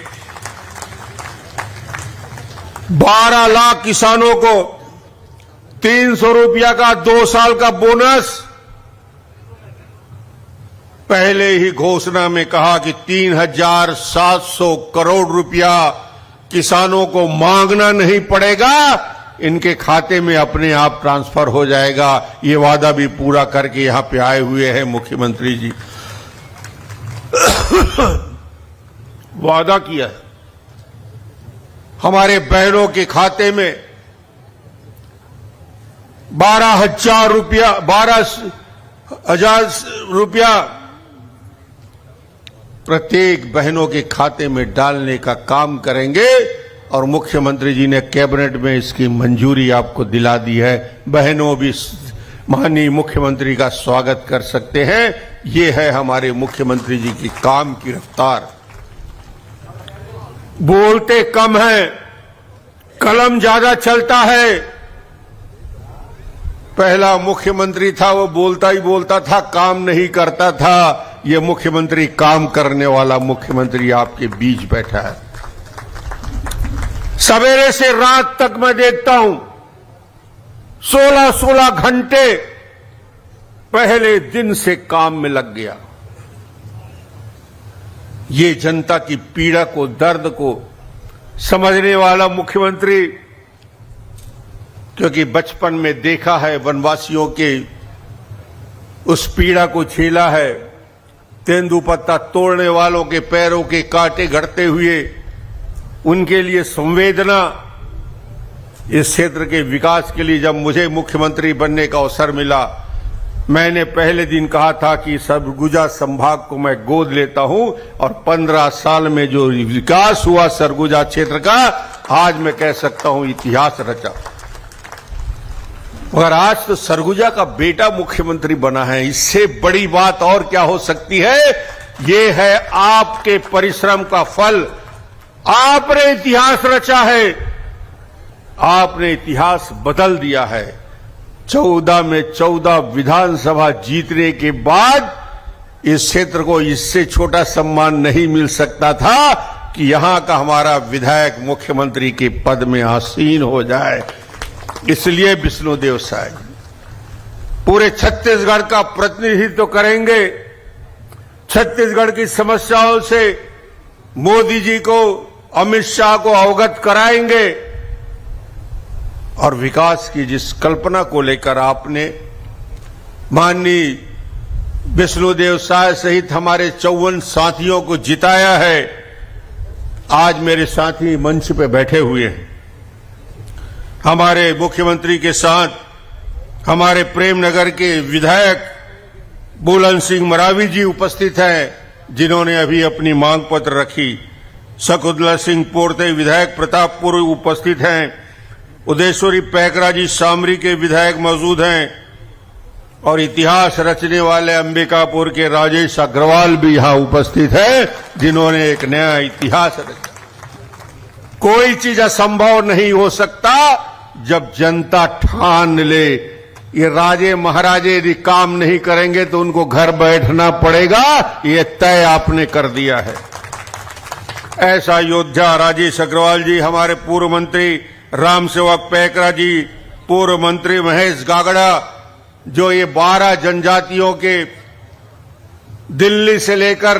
12 लाख किसानों को 300 रुपया का 2 साल का बोनस, पहले ही घोषणा में कहा कि 3700 करोड़ रुपया किसानों को मांगना नहीं पड़ेगा, इनके खाते में अपने आप ट्रांसफर हो जाएगा। ये वादा भी पूरा करके यहां पे आए हुए हैं मुख्यमंत्री जी। वादा किया हमारे बहनों के खाते में 12,000 रुपया प्रत्येक बहनों के खाते में डालने का काम करेंगे और मुख्यमंत्री जी ने कैबिनेट में इसकी मंजूरी आपको दिला दी है। बहनों भी माननीय मुख्यमंत्री का स्वागत कर सकते हैं। ये है हमारे मुख्यमंत्री जी की काम की रफ्तार। बोलते कम हैं, कलम ज्यादा चलता है। पहला मुख्यमंत्री था वो बोलता ही बोलता था, काम नहीं करता था। ये मुख्यमंत्री काम करने वाला मुख्यमंत्री आपके बीच बैठा है। सवेरे से रात तक मैं देखता हूं 16-16 घंटे पहले दिन से काम में लग गया। ये जनता की पीड़ा को, दर्द को समझने वाला मुख्यमंत्री, क्योंकि बचपन में देखा है, वनवासियों के उस पीड़ा को झेला है, तेंदुपत्ता तोड़ने वालों के पैरों के कांटे गड़ते हुए, उनके लिए संवेदना। इस क्षेत्र के विकास के लिए जब मुझे मुख्यमंत्री बनने का अवसर मिला, मैंने पहले दिन कहा था कि सरगुजा संभाग को मैं गोद लेता हूं, और 15 साल में जो विकास हुआ सरगुजा क्षेत्र का, आज मैं कह सकता हूं इतिहास रचा। और आज तो सरगुजा का बेटा मुख्यमंत्री बना है, इससे बड़ी बात और क्या हो सकती है। ये है आपके परिश्रम का फल। आपने इतिहास रचा है, आपने इतिहास बदल दिया है। 14 में 14 विधानसभा जीतने के बाद इस क्षेत्र को इससे छोटा सम्मान नहीं मिल सकता था कि यहां का हमारा विधायक मुख्यमंत्री के पद में आसीन हो जाए। इसलिए विष्णुदेव साय पूरे छत्तीसगढ़ का प्रतिनिधित्व करेंगे। छत्तीसगढ़ की समस्याओं से मोदी जी को, अमित शाह को अवगत कराएंगे, और विकास की जिस कल्पना को लेकर आपने माननीय विष्णुदेव साय सहित हमारे 54 साथियों को जिताया है, आज मेरे साथी मंच पे बैठे हुए हैं। हमारे मुख्यमंत्री के साथ हमारे प्रेमनगर के विधायक बुलंद सिंह मरावी जी उपस्थित हैं, जिन्होंने अभी अपनी मांग पत्र रखी। शकुंतला सिंह पोर्ते विधायक प्रतापपुर उपस्थित हैं। उदयश्वरी पैकरा जी सामरी के विधायक मौजूद हैं, और इतिहास रचने वाले अंबिकापुर के राजेश अग्रवाल भी यहां उपस्थित हैं, जिन्होंने एक नया इतिहास रचा। कोई चीज असंभव नहीं हो सकता जब जनता ठान ले। ये राजे महाराजे यदि काम नहीं करेंगे तो उनको घर बैठना पड़ेगा, ये तय आपने कर दिया है। ऐसा योद्धा राजेश अग्रवाल जी, हमारे पूर्व मंत्री राम सेवक पैकरा जी, पूर्व मंत्री महेश गागड़ा, जो ये 12 जनजातियों के दिल्ली से लेकर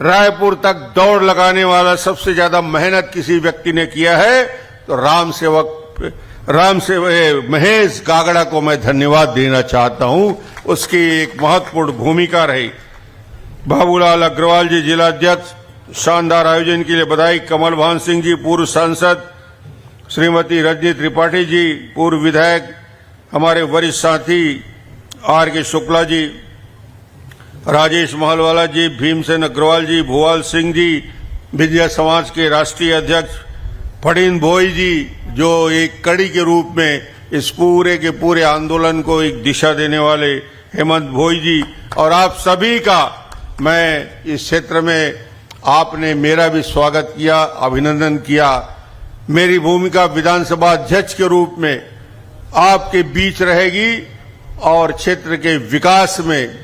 रायपुर तक दौड़ लगाने वाला सबसे ज्यादा मेहनत किसी व्यक्ति ने किया है, तो महेश गागड़ा को मैं धन्यवाद देना चाहता हूं। उसकी एक महत्वपूर्ण भूमिका रही। बाबूलाल अग्रवाल जी जिला अध्यक्ष, शानदार आयोजन के लिए बधाई। कमल भान सिंह जी पूर्व सांसद, श्रीमती रजनी त्रिपाठी जी पूर्व विधायक, हमारे वरिष्ठ साथी आर के शुक्ला जी, राजेश महलवाला जी, भीमसेन अग्रवाल जी, भुवाल सिंह जी, विजय समाज के राष्ट्रीय अध्यक्ष फड़ीन भोई जी, जो एक कड़ी के रूप में इस पूरे के पूरे आंदोलन को एक दिशा देने वाले हेमंत भोई जी, और आप सभी का मैं इस क्षेत्र में आपने मेरा भी स्वागत किया, अभिनंदन किया। मेरी भूमिका विधानसभा अध्यक्ष के रूप में आपके बीच रहेगी, और क्षेत्र के विकास में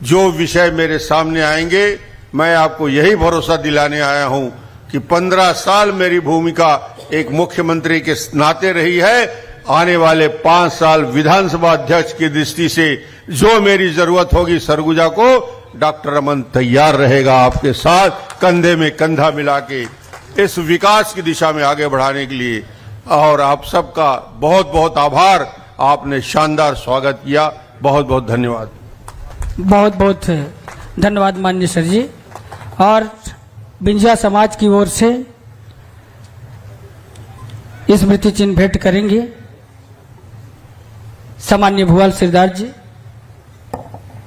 जो विषय मेरे सामने आएंगे, मैं आपको यही भरोसा दिलाने आया हूं कि 15 साल मेरी भूमिका एक मुख्यमंत्री के नाते रही है। आने वाले 5 साल विधानसभा अध्यक्ष की दृष्टि से जो मेरी जरूरत होगी सरगुजा को, डॉक्टर रमन तैयार रहेगा आपके साथ कंधे में कंधा मिला के इस विकास की दिशा में आगे बढ़ाने के लिए। और आप सबका बहुत बहुत आभार, आपने शानदार स्वागत किया। बहुत बहुत धन्यवाद। बहुत बहुत धन्यवाद माननीय सर जी। और बिंजिया समाज की ओर से स्मृति चिन्ह भेंट करेंगे सामान्य भुवाल सिरदार जी,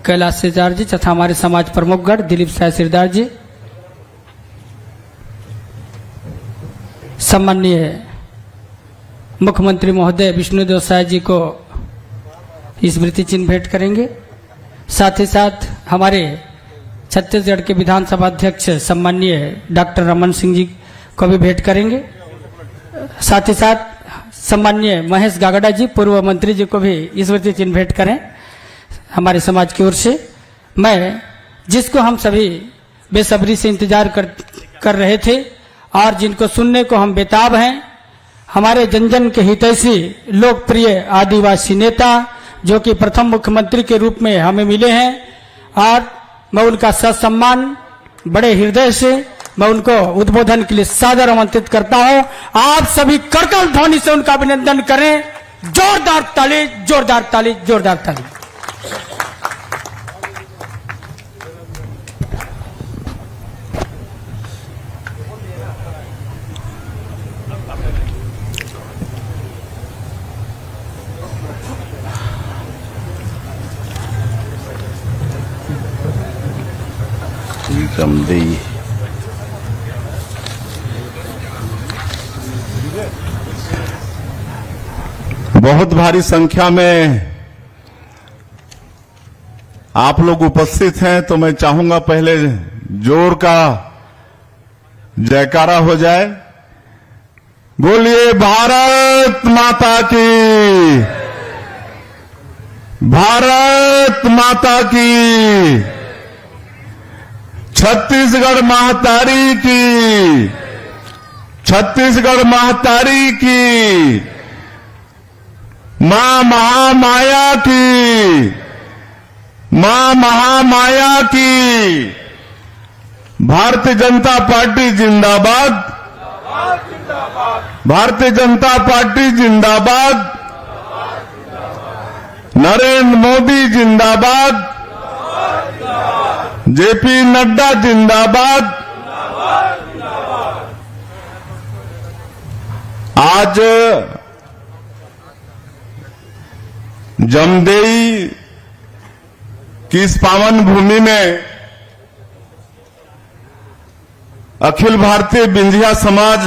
कैलाश सिरदार जी तथा हमारे समाज प्रमुखगण दिलीप साय सिरदार जी। सम्माननीय मुख्यमंत्री महोदय विष्णुदेव साय जी को स्मृति चिन्ह भेंट करेंगे। साथ ही साथ हमारे छत्तीसगढ़ के विधानसभा अध्यक्ष सम्माननीय डॉक्टर रमन सिंह जी को भी भेंट करेंगे। साथ ही साथ सम्माननीय महेश गागड़ा जी पूर्व मंत्री जी को भी स्मृति चिन्ह भेंट करें हमारे समाज की ओर से। मैं जिसको हम सभी बेसब्री से इंतजार कर रहे थे और जिनको सुनने को हम बेताब हैं, हमारे जन जन के हितैषी लोकप्रिय आदिवासी नेता जो कि प्रथम मुख्यमंत्री के रूप में हमें मिले हैं, और मैं उनका ससम्मान बड़े हृदय से मैं उनको उद्बोधन के लिए सादर आमंत्रित करता हूं। आप सभी करकल ध्वनि से उनका अभिनंदन करें। जोरदार ताली, जोरदार ताली, जोरदार ताली। बहुत भारी संख्या में आप लोग उपस्थित हैं, तो मैं चाहूंगा पहले जोर का जयकारा हो जाए। बोलिए भारत माता की, भारत माता की, छत्तीसगढ़ महतारी की, छत्तीसगढ़ महतारी की, मां महामाया की, मां महामाया की। भारतीय जनता पार्टी जिंदाबाद, भारतीय जनता पार्टी जिंदाबाद, नरेंद्र मोदी जिंदाबाद, जेपी नड्डा जिंदाबाद। आज जमदेई की इस पावन भूमि में अखिल भारतीय बिंधिया समाज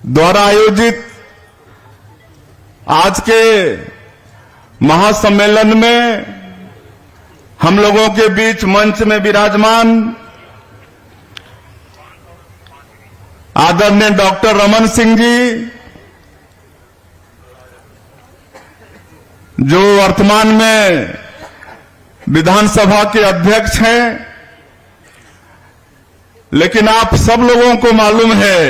द्वारा आयोजित आज के महासम्मेलन में हम लोगों के बीच मंच में विराजमान आदरणीय डॉक्टर रमन सिंह जी, जो वर्तमान में विधानसभा के अध्यक्ष हैं, लेकिन आप सब लोगों को मालूम है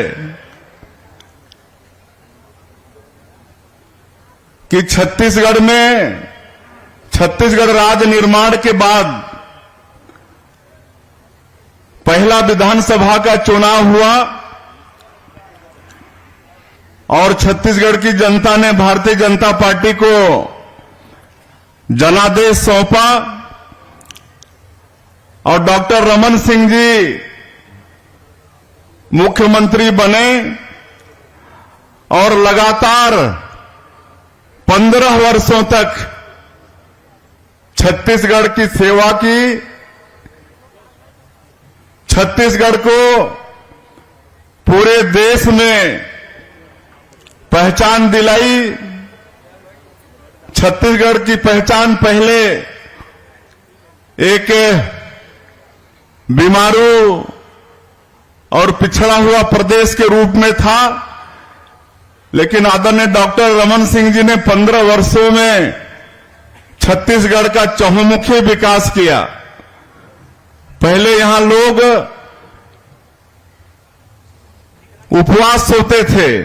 कि छत्तीसगढ़ में छत्तीसगढ़ राज्य निर्माण के बाद पहला विधानसभा का चुनाव हुआ और छत्तीसगढ़ की जनता ने भारतीय जनता पार्टी को जनादेश सौंपा और डॉक्टर रमन सिंह जी मुख्यमंत्री बने और लगातार 15 वर्षों तक छत्तीसगढ़ की सेवा की, छत्तीसगढ़ को पूरे देश में पहचान दिलाई। छत्तीसगढ़ की पहचान पहले एक बीमारू और पिछड़ा हुआ प्रदेश के रूप में था, लेकिन आदरणीय डॉक्टर रमन सिंह जी ने 15 वर्षों में छत्तीसगढ़ का चहुमुखी विकास किया। पहले यहां लोग उपवास सोते थे,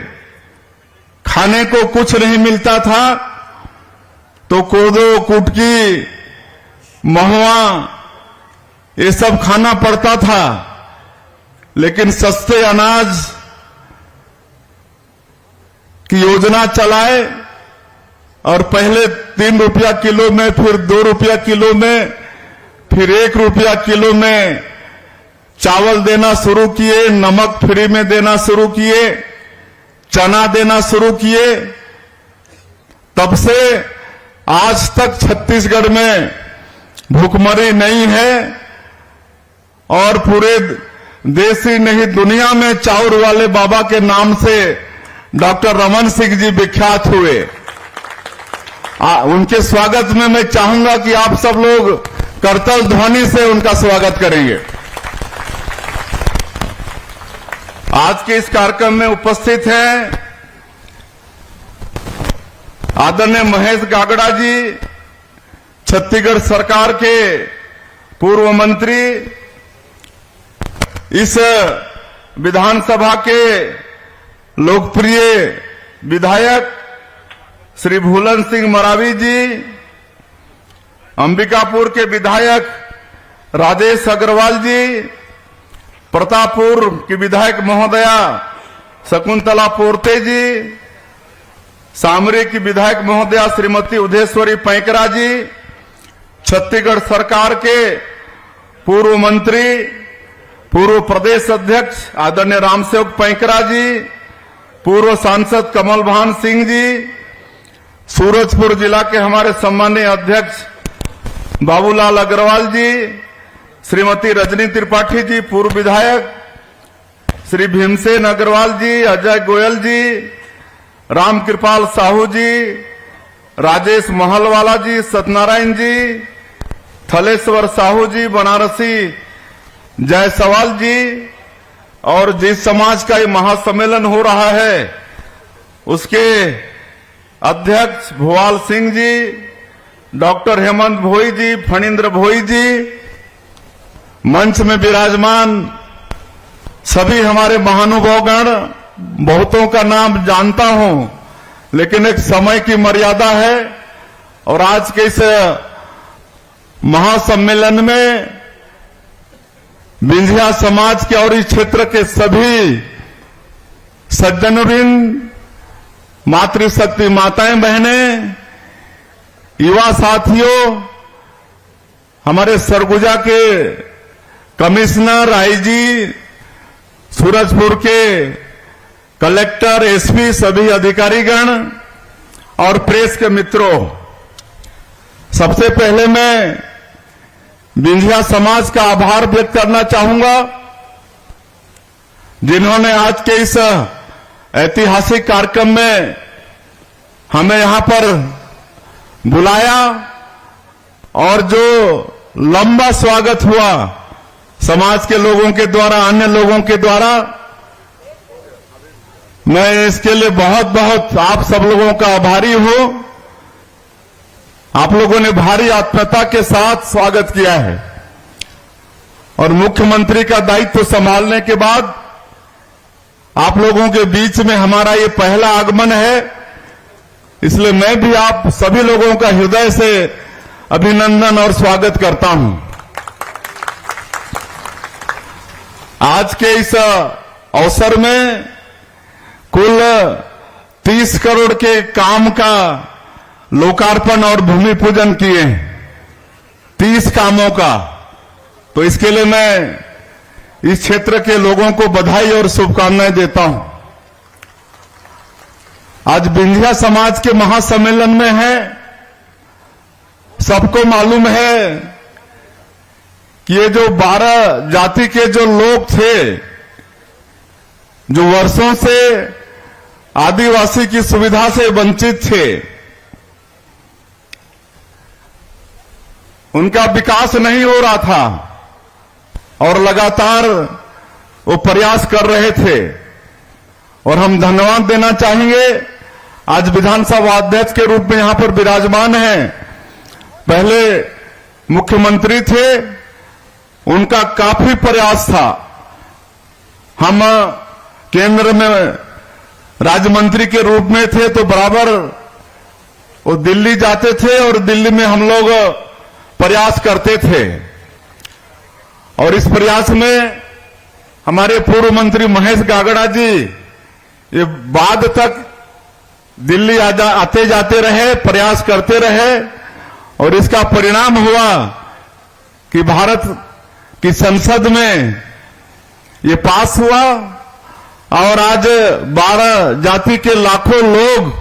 खाने को कुछ नहीं मिलता था तो कोदो, कुटकी, महुआ ये सब खाना पड़ता था, लेकिन सस्ते अनाज की योजना चलाए और पहले 3 रुपया किलो में, फिर 2 रुपया किलो में, फिर 1 रुपया किलो में चावल देना शुरू किए, नमक फ्री में देना शुरू किए, चना देना शुरू किए। तब से आज तक छत्तीसगढ़ में भूखमरी नहीं है और पूरे देश ही नहीं दुनिया में चाउर वाले बाबा के नाम से डॉक्टर रमन सिंह जी विख्यात हुए। उनके स्वागत में मैं चाहूंगा कि आप सब लोग करतल ध्वनि से उनका स्वागत करेंगे। आज के इस कार्यक्रम में उपस्थित हैं आदरणीय महेश गागड़ा जी, छत्तीसगढ़ सरकार के पूर्व मंत्री, इस विधानसभा के लोकप्रिय विधायक श्री भूलन सिंह मरावी जी, अंबिकापुर के विधायक राजेश अग्रवाल जी, प्रतापपुर की विधायक महोदया शकुंतला पोर्ते जी, सामरी की विधायक महोदया श्रीमती उदयेश्वरी पैकरा जी, छत्तीसगढ़ सरकार के पूर्व मंत्री, पूर्व प्रदेश अध्यक्ष आदरणीय रामसेवक पैकरा जी, पूर्व सांसद कमल भान सिंह जी, सूरजपुर जिला के हमारे सम्मानीय अध्यक्ष बाबूलाल अग्रवाल जी, श्रीमती रजनी त्रिपाठी जी, पूर्व विधायक, श्री भीमसेन अग्रवाल जी, अजय गोयल जी, राम कृपाल साहू जी, राजेश महलवाला जी, सत्यनारायण जी, थलेश्वर साहू जी, बनारसी जायसवाल जी, और जिस समाज का ये महासम्मेलन हो रहा है उसके अध्यक्ष भुवाल सिंह जी, डॉक्टर हेमंत भोई जी, फणींद्र भोई जी, मंच में विराजमान सभी हमारे महानुभावगण, बहुतों का नाम जानता हूं, लेकिन एक समय की मर्यादा है और आज के इस महासम्मेलन में विंध्या समाज के और इस क्षेत्र के सभी सज्जनवृंद, मातृशक्ति माताएं बहनें, युवा साथियों, हमारे सरगुजा के कमिश्नर, आईजी, सूरजपुर के कलेक्टर, एसपी, सभी अधिकारीगण और प्रेस के मित्रों, सबसे पहले मैं विंध्या समाज का आभार व्यक्त करना चाहूंगा जिन्होंने आज के इस ऐतिहासिक कार्यक्रम में हमें यहां पर बुलाया और जो लंबा स्वागत हुआ समाज के लोगों के द्वारा, अन्य लोगों के द्वारा, मैं इसके लिए बहुत बहुत आप सब लोगों का आभारी हूं। आप लोगों ने भारी आत्मीयता के साथ स्वागत किया है और मुख्यमंत्री का दायित्व संभालने के बाद आप लोगों के बीच में हमारा ये पहला आगमन है, इसलिए मैं भी आप सभी लोगों का हृदय से अभिनंदन और स्वागत करता हूं। आज के इस अवसर में कुल 30 करोड़ के काम का लोकार्पण और भूमि पूजन किए हैं, 30 कामों का। तो इसके लिए मैं इस क्षेत्र के लोगों को बधाई और शुभकामनाएं देता हूं। आज विंध्या समाज के महासम्मेलन में है, सबको मालूम है कि ये जो 12 जाति के जो लोग थे, जो वर्षों से आदिवासी की सुविधा से वंचित थे, उनका विकास नहीं हो रहा था और लगातार वो प्रयास कर रहे थे और हम धन्यवाद देना चाहेंगे। आज विधानसभा अध्यक्ष के रूप में यहां पर विराजमान हैं, पहले मुख्यमंत्री थे, उनका काफी प्रयास था। हम केंद्र में राज्य मंत्री के रूप में थे तो बराबर वो दिल्ली जाते थे और दिल्ली में हम लोग प्रयास करते थे और इस प्रयास में हमारे पूर्व मंत्री महेश गागड़ा जी ये बाद तक दिल्ली आते जाते रहे, प्रयास करते रहे और इसका परिणाम हुआ कि भारत की संसद में ये पास हुआ और आज 12 जाति के लाखों लोग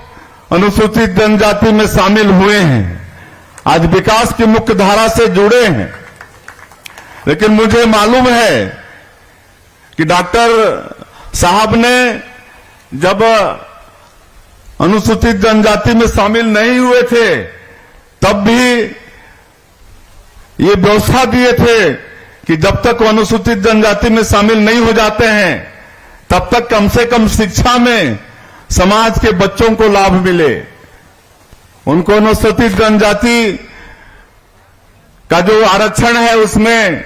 अनुसूचित जनजाति में शामिल हुए हैं, आज विकास की मुख्य धारा से जुड़े हैं। लेकिन मुझे मालूम है कि डॉक्टर साहब ने जब अनुसूचित जनजाति में शामिल नहीं हुए थे तब भी ये व्यवस्था दिए थे कि जब तक वो अनुसूचित जनजाति में शामिल नहीं हो जाते हैं तब तक कम से कम शिक्षा में समाज के बच्चों को लाभ मिले, उनको अनुसूचित जनजाति का जो आरक्षण है उसमें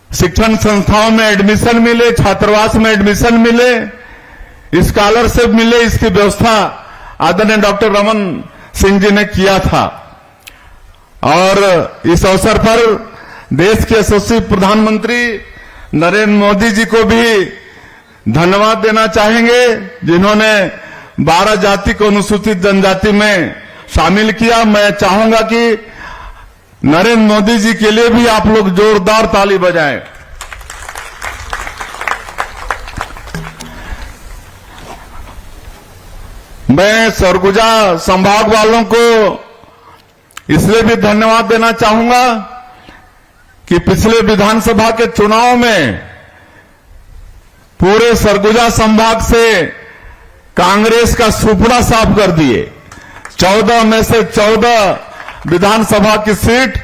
शिक्षण संस्थाओं में एडमिशन मिले, छात्रावास में एडमिशन मिले, स्कॉलरशिप मिले। इसकी व्यवस्था आदरणीय डॉक्टर रमन सिंह जी ने किया था और इस अवसर पर देश के यशस्वी प्रधानमंत्री नरेंद्र मोदी जी को भी धन्यवाद देना चाहेंगे, जिन्होंने 12 जाति को अनुसूचित जनजाति में शामिल किया। मैं चाहूंगा कि नरेंद्र मोदी जी के लिए भी आप लोग जोरदार ताली बजाएं। मैं सरगुजा संभाग वालों को इसलिए भी धन्यवाद देना चाहूंगा कि पिछले विधानसभा के चुनाव में पूरे सरगुजा संभाग से कांग्रेस का सुपड़ा साफ कर दिए। 14 में से 14 विधानसभा की सीट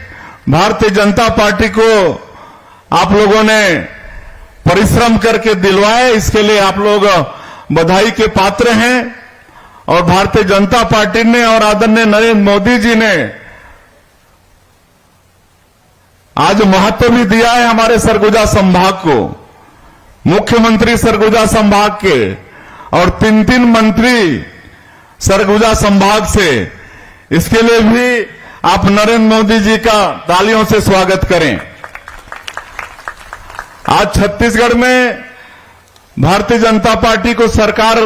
भारतीय जनता पार्टी को आप लोगों ने परिश्रम करके दिलवाए, इसके लिए आप लोग बधाई के पात्र हैं। और भारतीय जनता पार्टी ने और आदरणीय नरेंद्र मोदी जी ने आज महत्व भी दिया है हमारे सरगुजा संभाग को। मुख्यमंत्री सरगुजा संभाग के और 3 मंत्री सरगुजा संभाग से, इसके लिए भी आप नरेंद्र मोदी जी का तालियों से स्वागत करें। आज छत्तीसगढ़ में भारतीय जनता पार्टी को सरकार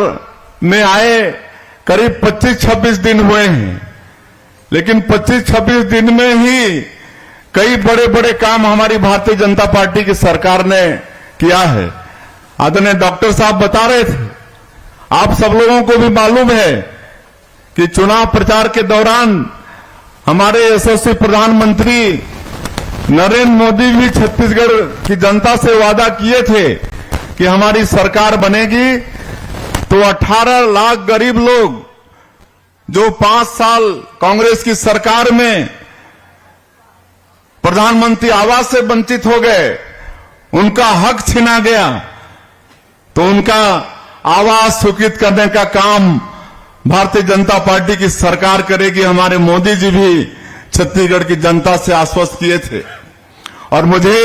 में आए करीब 25-26 दिन हुए हैं, लेकिन 25-26 दिन में ही कई बड़े बड़े काम हमारी भारतीय जनता पार्टी की सरकार ने किया है। आदरणीय डॉक्टर साहब बता रहे थे, आप सब लोगों को भी मालूम है कि चुनाव प्रचार के दौरान हमारे यशस्वी प्रधानमंत्री नरेंद्र मोदी भी छत्तीसगढ़ की जनता से वादा किए थे कि हमारी सरकार बनेगी तो 18 लाख गरीब लोग जो 5 साल कांग्रेस की सरकार में प्रधानमंत्री आवास से वंचित हो गए, उनका हक छीना गया, तो उनका आवास स्वीकृत करने का काम भारतीय जनता पार्टी की सरकार करेगी। हमारे मोदी जी भी छत्तीसगढ़ की जनता से आश्वस्त किए थे और मुझे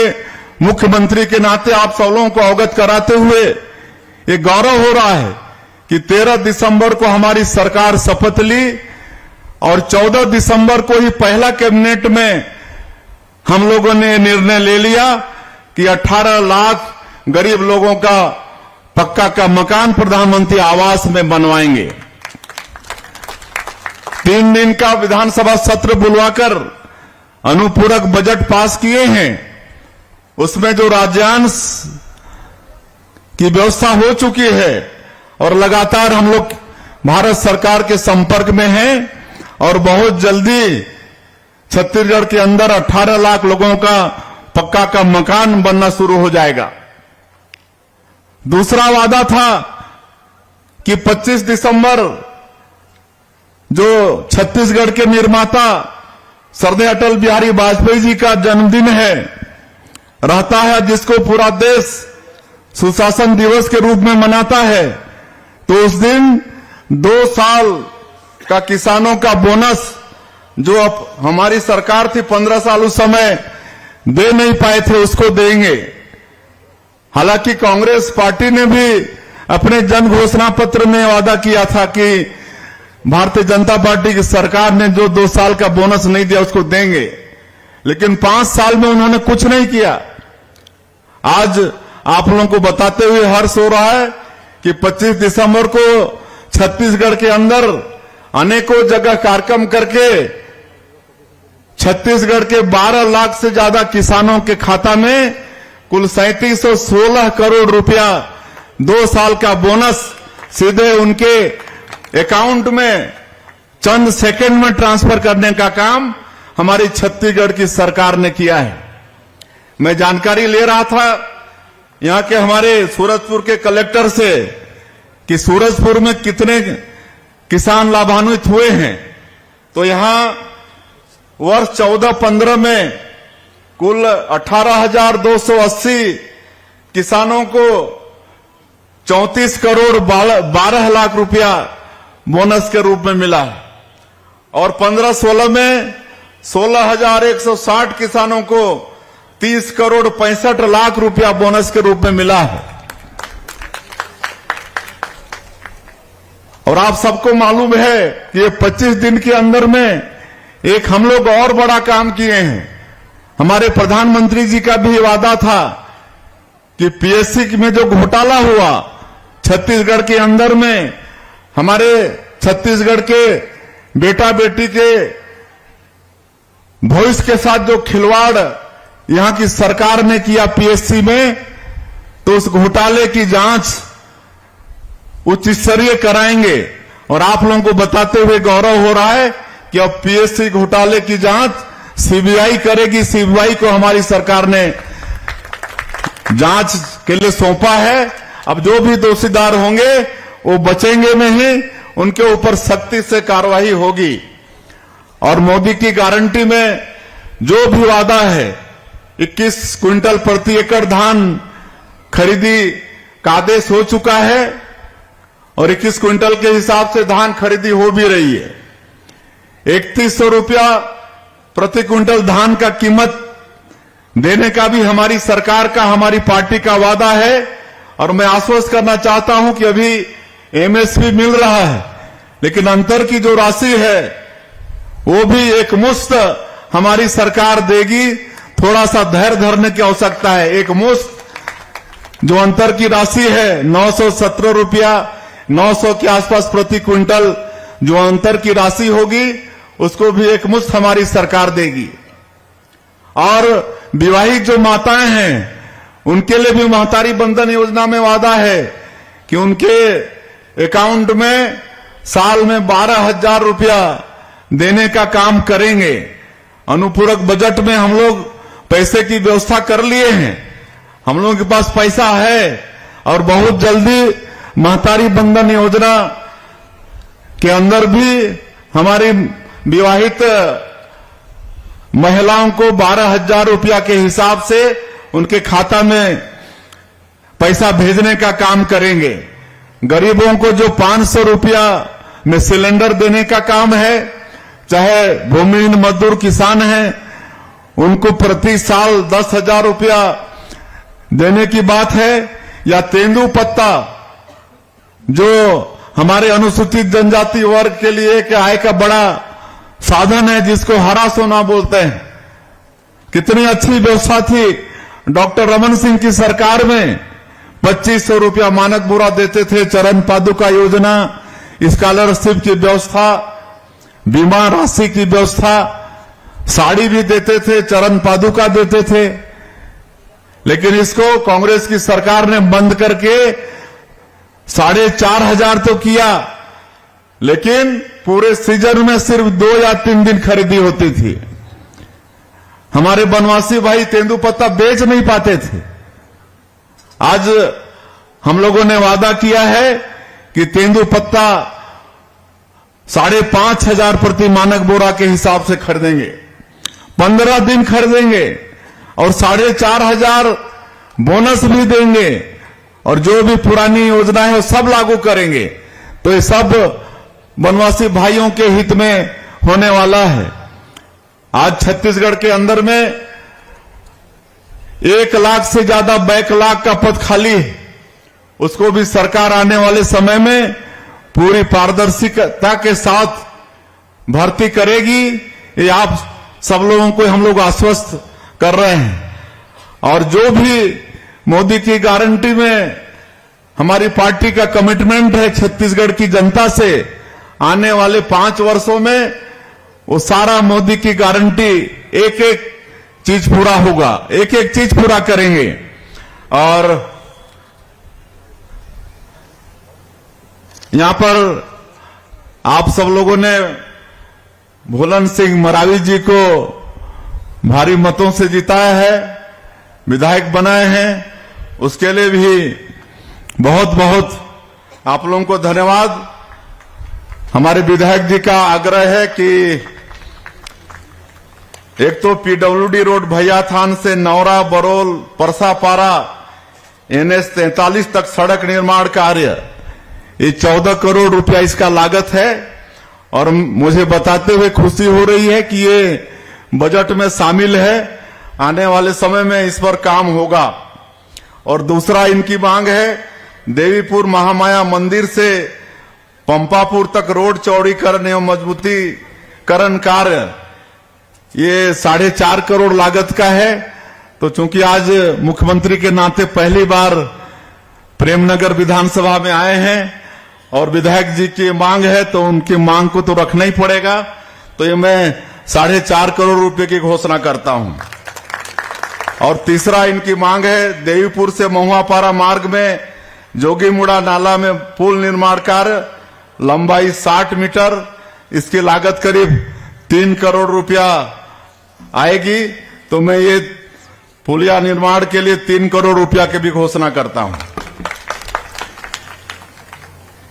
मुख्यमंत्री के नाते आप सब लोगों को अवगत कराते हुए ये गौरव हो रहा है कि 13 दिसंबर को हमारी सरकार शपथ ली और 14 दिसंबर को ही पहला कैबिनेट में हम लोगों ने निर्णय ले लिया कि 18 लाख गरीब लोगों का पक्का का मकान प्रधानमंत्री आवास में बनवाएंगे। 3 दिन का विधानसभा सत्र बुलवाकर अनुपूरक बजट पास किए हैं। उसमें जो राज्यांश की व्यवस्था हो चुकी है और लगातार हम लोग भारत सरकार के संपर्क में हैं और बहुत जल्दी छत्तीसगढ़ के अंदर 18 लाख लोगों का पक्का का मकान बनना शुरू हो जाएगा। दूसरा वादा था कि 25 दिसंबर जो छत्तीसगढ़ के निर्माता श्रद्धेय अटल बिहारी वाजपेयी जी का जन्मदिन है रहता है, जिसको पूरा देश सुशासन दिवस के रूप में मनाता है, तो उस दिन 2 साल का किसानों का बोनस जो अब हमारी सरकार थी 15 साल उस समय दे नहीं पाए थे, उसको देंगे। हालांकि कांग्रेस पार्टी ने भी अपने जन घोषणा पत्र में वादा किया था कि भारतीय जनता पार्टी की सरकार ने जो 2 साल का बोनस नहीं दिया उसको देंगे, लेकिन 5 साल में उन्होंने कुछ नहीं किया। आज आप लोगों को बताते हुए हर्ष हो रहा है कि 25 दिसंबर को छत्तीसगढ़ के अंदर अनेकों जगह कार्यक्रम करके छत्तीसगढ़ के 12 लाख से ज्यादा किसानों के खाता में कुल 3716 करोड़ रुपया 2 साल का बोनस सीधे उनके अकाउंट में चंद सेकंड में ट्रांसफर करने का काम हमारी छत्तीसगढ़ की सरकार ने किया है। मैं जानकारी ले रहा था यहां के हमारे सूरजपुर के कलेक्टर से कि सूरजपुर में कितने किसान लाभान्वित हुए हैं, तो यहां वर्ष 14-15 में कुल 18,280 किसानों को 34 करोड़ 12 लाख रुपया बोनस के रूप में मिला है और 15-16 में 16,160 किसानों को 30 करोड़ 65 लाख रुपया बोनस के रूप में मिला है। और आप सबको मालूम है कि ये 25 दिन के अंदर में एक हम लोग और बड़ा काम किए हैं। हमारे प्रधानमंत्री जी का भी वादा था कि पीएससी में जो घोटाला हुआ छत्तीसगढ़ के अंदर में, हमारे छत्तीसगढ़ के बेटा बेटी के भविष्य के साथ जो खिलवाड़ यहां की सरकार ने किया पीएससी में, तो उस घोटाले की जांच उच्च स्तरीय कराएंगे। और आप लोगों को बताते हुए गौरव हो रहा है कि अब पीएससी घोटाले की जांच सीबीआई करेगी। सीबीआई को हमारी सरकार ने जांच के लिए सौंपा है। अब जो भी दोषीदार होंगे वो बचेंगे नहीं, उनके ऊपर सख्ती से कार्रवाई होगी। और मोदी की गारंटी में जो भी वादा है, 21 क्विंटल प्रति एकड़ धान खरीदी का आदेश हो चुका है और 21 क्विंटल के हिसाब से धान खरीदी हो भी रही है। 3100 रुपया प्रति क्विंटल धान का कीमत देने का भी हमारी सरकार का, हमारी पार्टी का वादा है। और मैं आश्वस्त करना चाहता हूं कि अभी एमएसपी मिल रहा है, लेकिन अंतर की जो राशि है वो भी एक मुश्त हमारी सरकार देगी। थोड़ा सा धैर्य धरने की आवश्यकता है। एक मुश्त जो अंतर की राशि है 917 रुपया 900 के आसपास प्रति क्विंटल जो अंतर की राशि होगी, उसको भी एक मुश्त हमारी सरकार देगी। और विवाहित जो माताएं हैं उनके लिए भी महतारी बंधन योजना में वादा है कि उनके अकाउंट में साल में 12,000 रुपया देने का काम करेंगे। अनुपूरक बजट में हम लोग पैसे की व्यवस्था कर लिए हैं, हम लोगों के पास पैसा है और बहुत जल्दी महतारी बंधन योजना के अंदर भी हमारी विवाहित महिलाओं को 12,000 रुपया के हिसाब से उनके खाता में पैसा भेजने का काम करेंगे। गरीबों को जो 500 रुपया में सिलेंडर देने का काम है, चाहे भूमिहीन मजदूर किसान हैं उनको प्रति साल 10,000 रुपया देने की बात है, या तेंदुपत्ता जो हमारे अनुसूचित जनजाति वर्ग के लिए एक आय का बड़ा साधन है, जिसको हरा सोना बोलते हैं। कितनी अच्छी व्यवस्था थी डॉक्टर रमन सिंह की सरकार में। 2500 रुपया मानक बुरा देते थे, चरण पादुका योजना, स्कॉलरशिप की व्यवस्था, बीमा राशि की व्यवस्था, साड़ी भी देते थे, चरण पादुका देते थे। लेकिन इसको कांग्रेस की सरकार ने बंद करके 4,500 तो किया, लेकिन पूरे सीजन में सिर्फ 2 या 3 दिन खरीदी होती थी। हमारे बनवासी भाई तेंदुपत्ता बेच नहीं पाते थे। आज हम लोगों ने वादा किया है कि तेंदुपत्ता 5,500 प्रति मानक बोरा के हिसाब से खरीदेंगे, 15 दिन खरीदेंगे और 4,500 बोनस भी देंगे और जो भी पुरानी योजना है वो सब लागू करेंगे। तो ये सब वनवासी भाइयों के हित में होने वाला है। आज छत्तीसगढ़ के अंदर में 1 लाख से ज्यादा बैकलॉग का पद खाली है, उसको भी सरकार आने वाले समय में पूरी पारदर्शिता के साथ भर्ती करेगी। ये आप सब लोगों को हम लोग आश्वस्त कर रहे हैं। और जो भी मोदी की गारंटी में हमारी पार्टी का कमिटमेंट है छत्तीसगढ़ की जनता से, आने वाले 5 वर्षों में वो सारा मोदी की गारंटी एक एक चीज पूरा होगा, एक एक चीज पूरा करेंगे। और यहां पर आप सब लोगों ने भोलन सिंह मरावी जी को भारी मतों से जिताया है, विधायक बनाए हैं, उसके लिए भी बहुत बहुत आप लोगों को धन्यवाद। हमारे विधायक जी का आग्रह है कि एक तो पीडब्ल्यूडी रोड भैया थान से नौरा बरोल परसापारा NH 43 तक सड़क निर्माण कार्य, ये 14 करोड़ रुपया इसका लागत है। और मुझे बताते हुए खुशी हो रही है कि ये बजट में शामिल है, आने वाले समय में इस पर काम होगा। और दूसरा इनकी मांग है देवीपुर महामाया मंदिर से पंपापुर तक रोड चौड़ीकरण एवं मजबूतीकरण कार्य, ये 4.5 करोड़ लागत का है। तो चूंकि आज मुख्यमंत्री के नाते पहली बार प्रेमनगर विधानसभा में आए हैं और विधायक जी की मांग है, तो उनकी मांग को तो रखना ही पड़ेगा। तो ये मैं 4.5 करोड़ रुपए की घोषणा करता हूं। और तीसरा इनकी मांग है देवीपुर से महुआपारा मार्ग में जोगीमुड़ा नाला में पुल निर्माण कार्य, लंबाई 60 मीटर, इसकी लागत करीब 3 करोड़ रुपया आएगी। तो मैं ये पुलिया निर्माण के लिए 3 करोड़ रुपया की भी घोषणा करता हूं।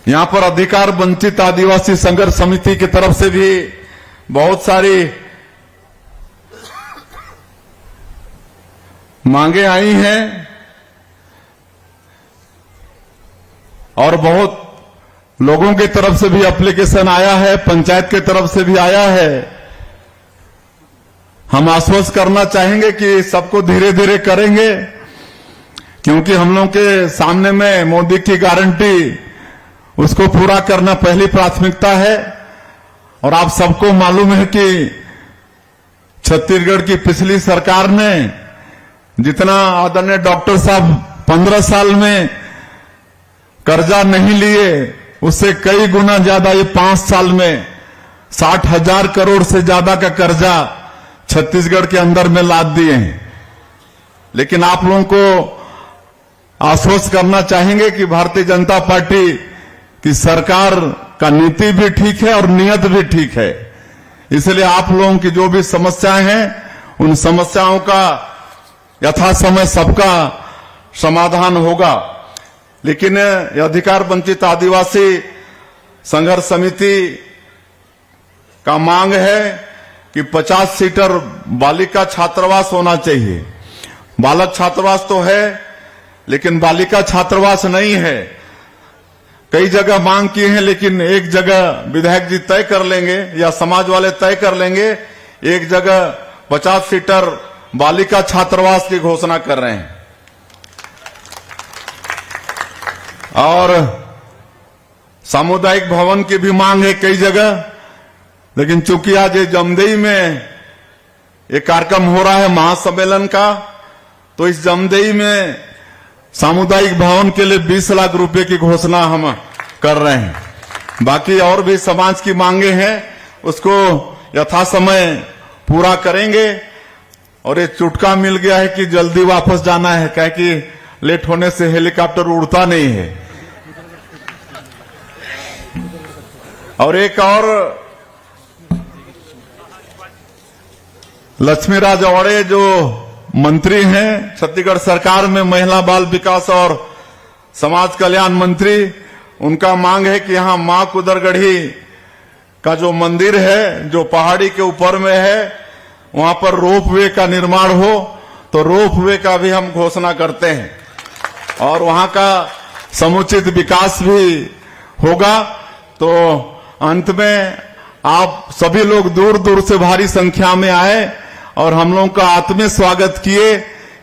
यहां पर अधिकार वंचित आदिवासी संघर्ष समिति की तरफ से भी बहुत सारी मांगे आई हैं और बहुत लोगों की तरफ से भी एप्लीकेशन आया है, पंचायत की तरफ से भी आया है। हम आश्वस्त करना चाहेंगे कि सबको धीरे धीरे करेंगे, क्योंकि हम लोग के सामने में मोदी की गारंटी, उसको पूरा करना पहली प्राथमिकता है। और आप सबको मालूम है कि छत्तीसगढ़ की पिछली सरकार ने जितना आदरणीय डॉक्टर साहब 15 साल में कर्जा नहीं लिए, उससे कई गुना ज्यादा ये 5 साल में 60,000 करोड़ से ज्यादा का कर्जा छत्तीसगढ़ के अंदर में लाद दिए हैं। लेकिन आप लोगों को आश्वस्त करना चाहेंगे कि भारतीय जनता पार्टी की सरकार का नीति भी ठीक है और नियत भी ठीक है। इसलिए आप लोगों की जो भी समस्याएं हैं, उन समस्याओं का यथासमय सबका समाधान होगा। लेकिन अधिकार वंचित आदिवासी संघर्ष समिति का मांग है कि 50 सीटर बालिका छात्रावास होना चाहिए। बालक छात्रावास तो है, लेकिन बालिका छात्रावास नहीं है। कई जगह मांग किए हैं, लेकिन एक जगह विधायक जी तय कर लेंगे या समाज वाले तय कर लेंगे, एक जगह 50 सीटर बालिका छात्रावास की घोषणा कर रहे हैं। और सामुदायिक भवन की भी मांग है कई जगह, लेकिन चूंकि आज ये जमदेई में एक कार्यक्रम हो रहा है महासम्मेलन का, तो इस जमदेई में सामुदायिक भवन के लिए 20 लाख रुपए की घोषणा हम कर रहे हैं। बाकी और भी समाज की मांगे हैं, उसको यथासमय पूरा करेंगे। और ये चुटका मिल गया है कि जल्दी वापस जाना है, क्या कि लेट होने से हेलीकॉप्टर उड़ता नहीं है। और एक और लक्ष्मीराज औड़े जो मंत्री हैं छत्तीसगढ़ सरकार में, महिला बाल विकास और समाज कल्याण मंत्री, उनका मांग है कि यहां मां कुदरगढ़ी का जो मंदिर है, जो पहाड़ी के ऊपर में है, वहां पर रोपवे का निर्माण हो। तो रोपवे का भी हम घोषणा करते हैं और वहां का समुचित विकास भी होगा। तो अंत में आप सभी लोग दूर दूर से भारी संख्या में आए और हम लोगों का आत्मीय स्वागत किए,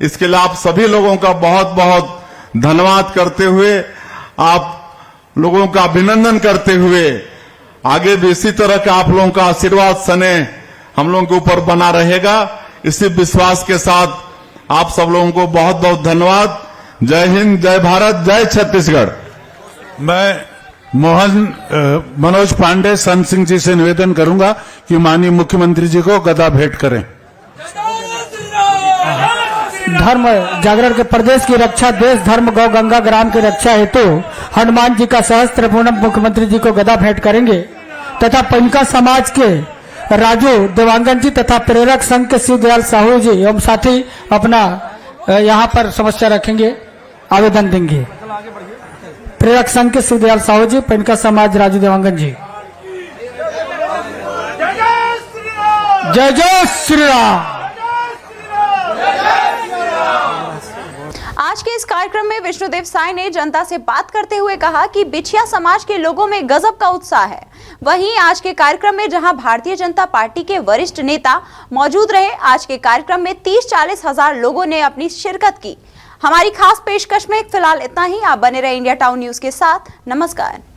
इसके लिए आप सभी लोगों का बहुत बहुत धन्यवाद करते हुए, आप लोगों का अभिनंदन करते हुए, आगे भी इसी तरह का आप लोगों का आशीर्वाद सने हम लोगों के ऊपर बना रहेगा। इसी विश्वास के साथ आप सब लोगों को बहुत बहुत धन्यवाद। जय हिंद, जय भारत, जय छत्तीसगढ़। मैं मनोज पांडे संत सिंह जी से निवेदन करूंगा कि माननीय मुख्यमंत्री जी को गदा भेंट करें। धर्म जागरण के प्रदेश की रक्षा, देश धर्म गौ गंगा ग्राम की रक्षा हेतु हनुमान जी का सहस्त्र पूनम मुख्यमंत्री जी को गदा भेंट करेंगे तथा पनिका समाज के राजू देवांगन जी तथा प्रेरक संघ के शिवदयाल साहू जी एवं साथी अपना यहाँ पर समस्या रखेंगे, आवेदन देंगे। प्रेरक संघ के शिवदयाल साहू जी, पनिका समाज राजू देवांगन जी। जय जय श्री राम। आज के इस कार्यक्रम में विष्णुदेव साय ने जनता से बात करते हुए कहा कि बिछिया समाज के लोगों में गजब का उत्साह है। वहीं आज के कार्यक्रम में जहां भारतीय जनता पार्टी के वरिष्ठ नेता मौजूद रहे, आज के कार्यक्रम में 30-40 हजार लोगों ने अपनी शिरकत की। हमारी खास पेशकश में फिलहाल इतना ही। आप बने रहे इंडिया टाउन न्यूज के साथ। नमस्कार।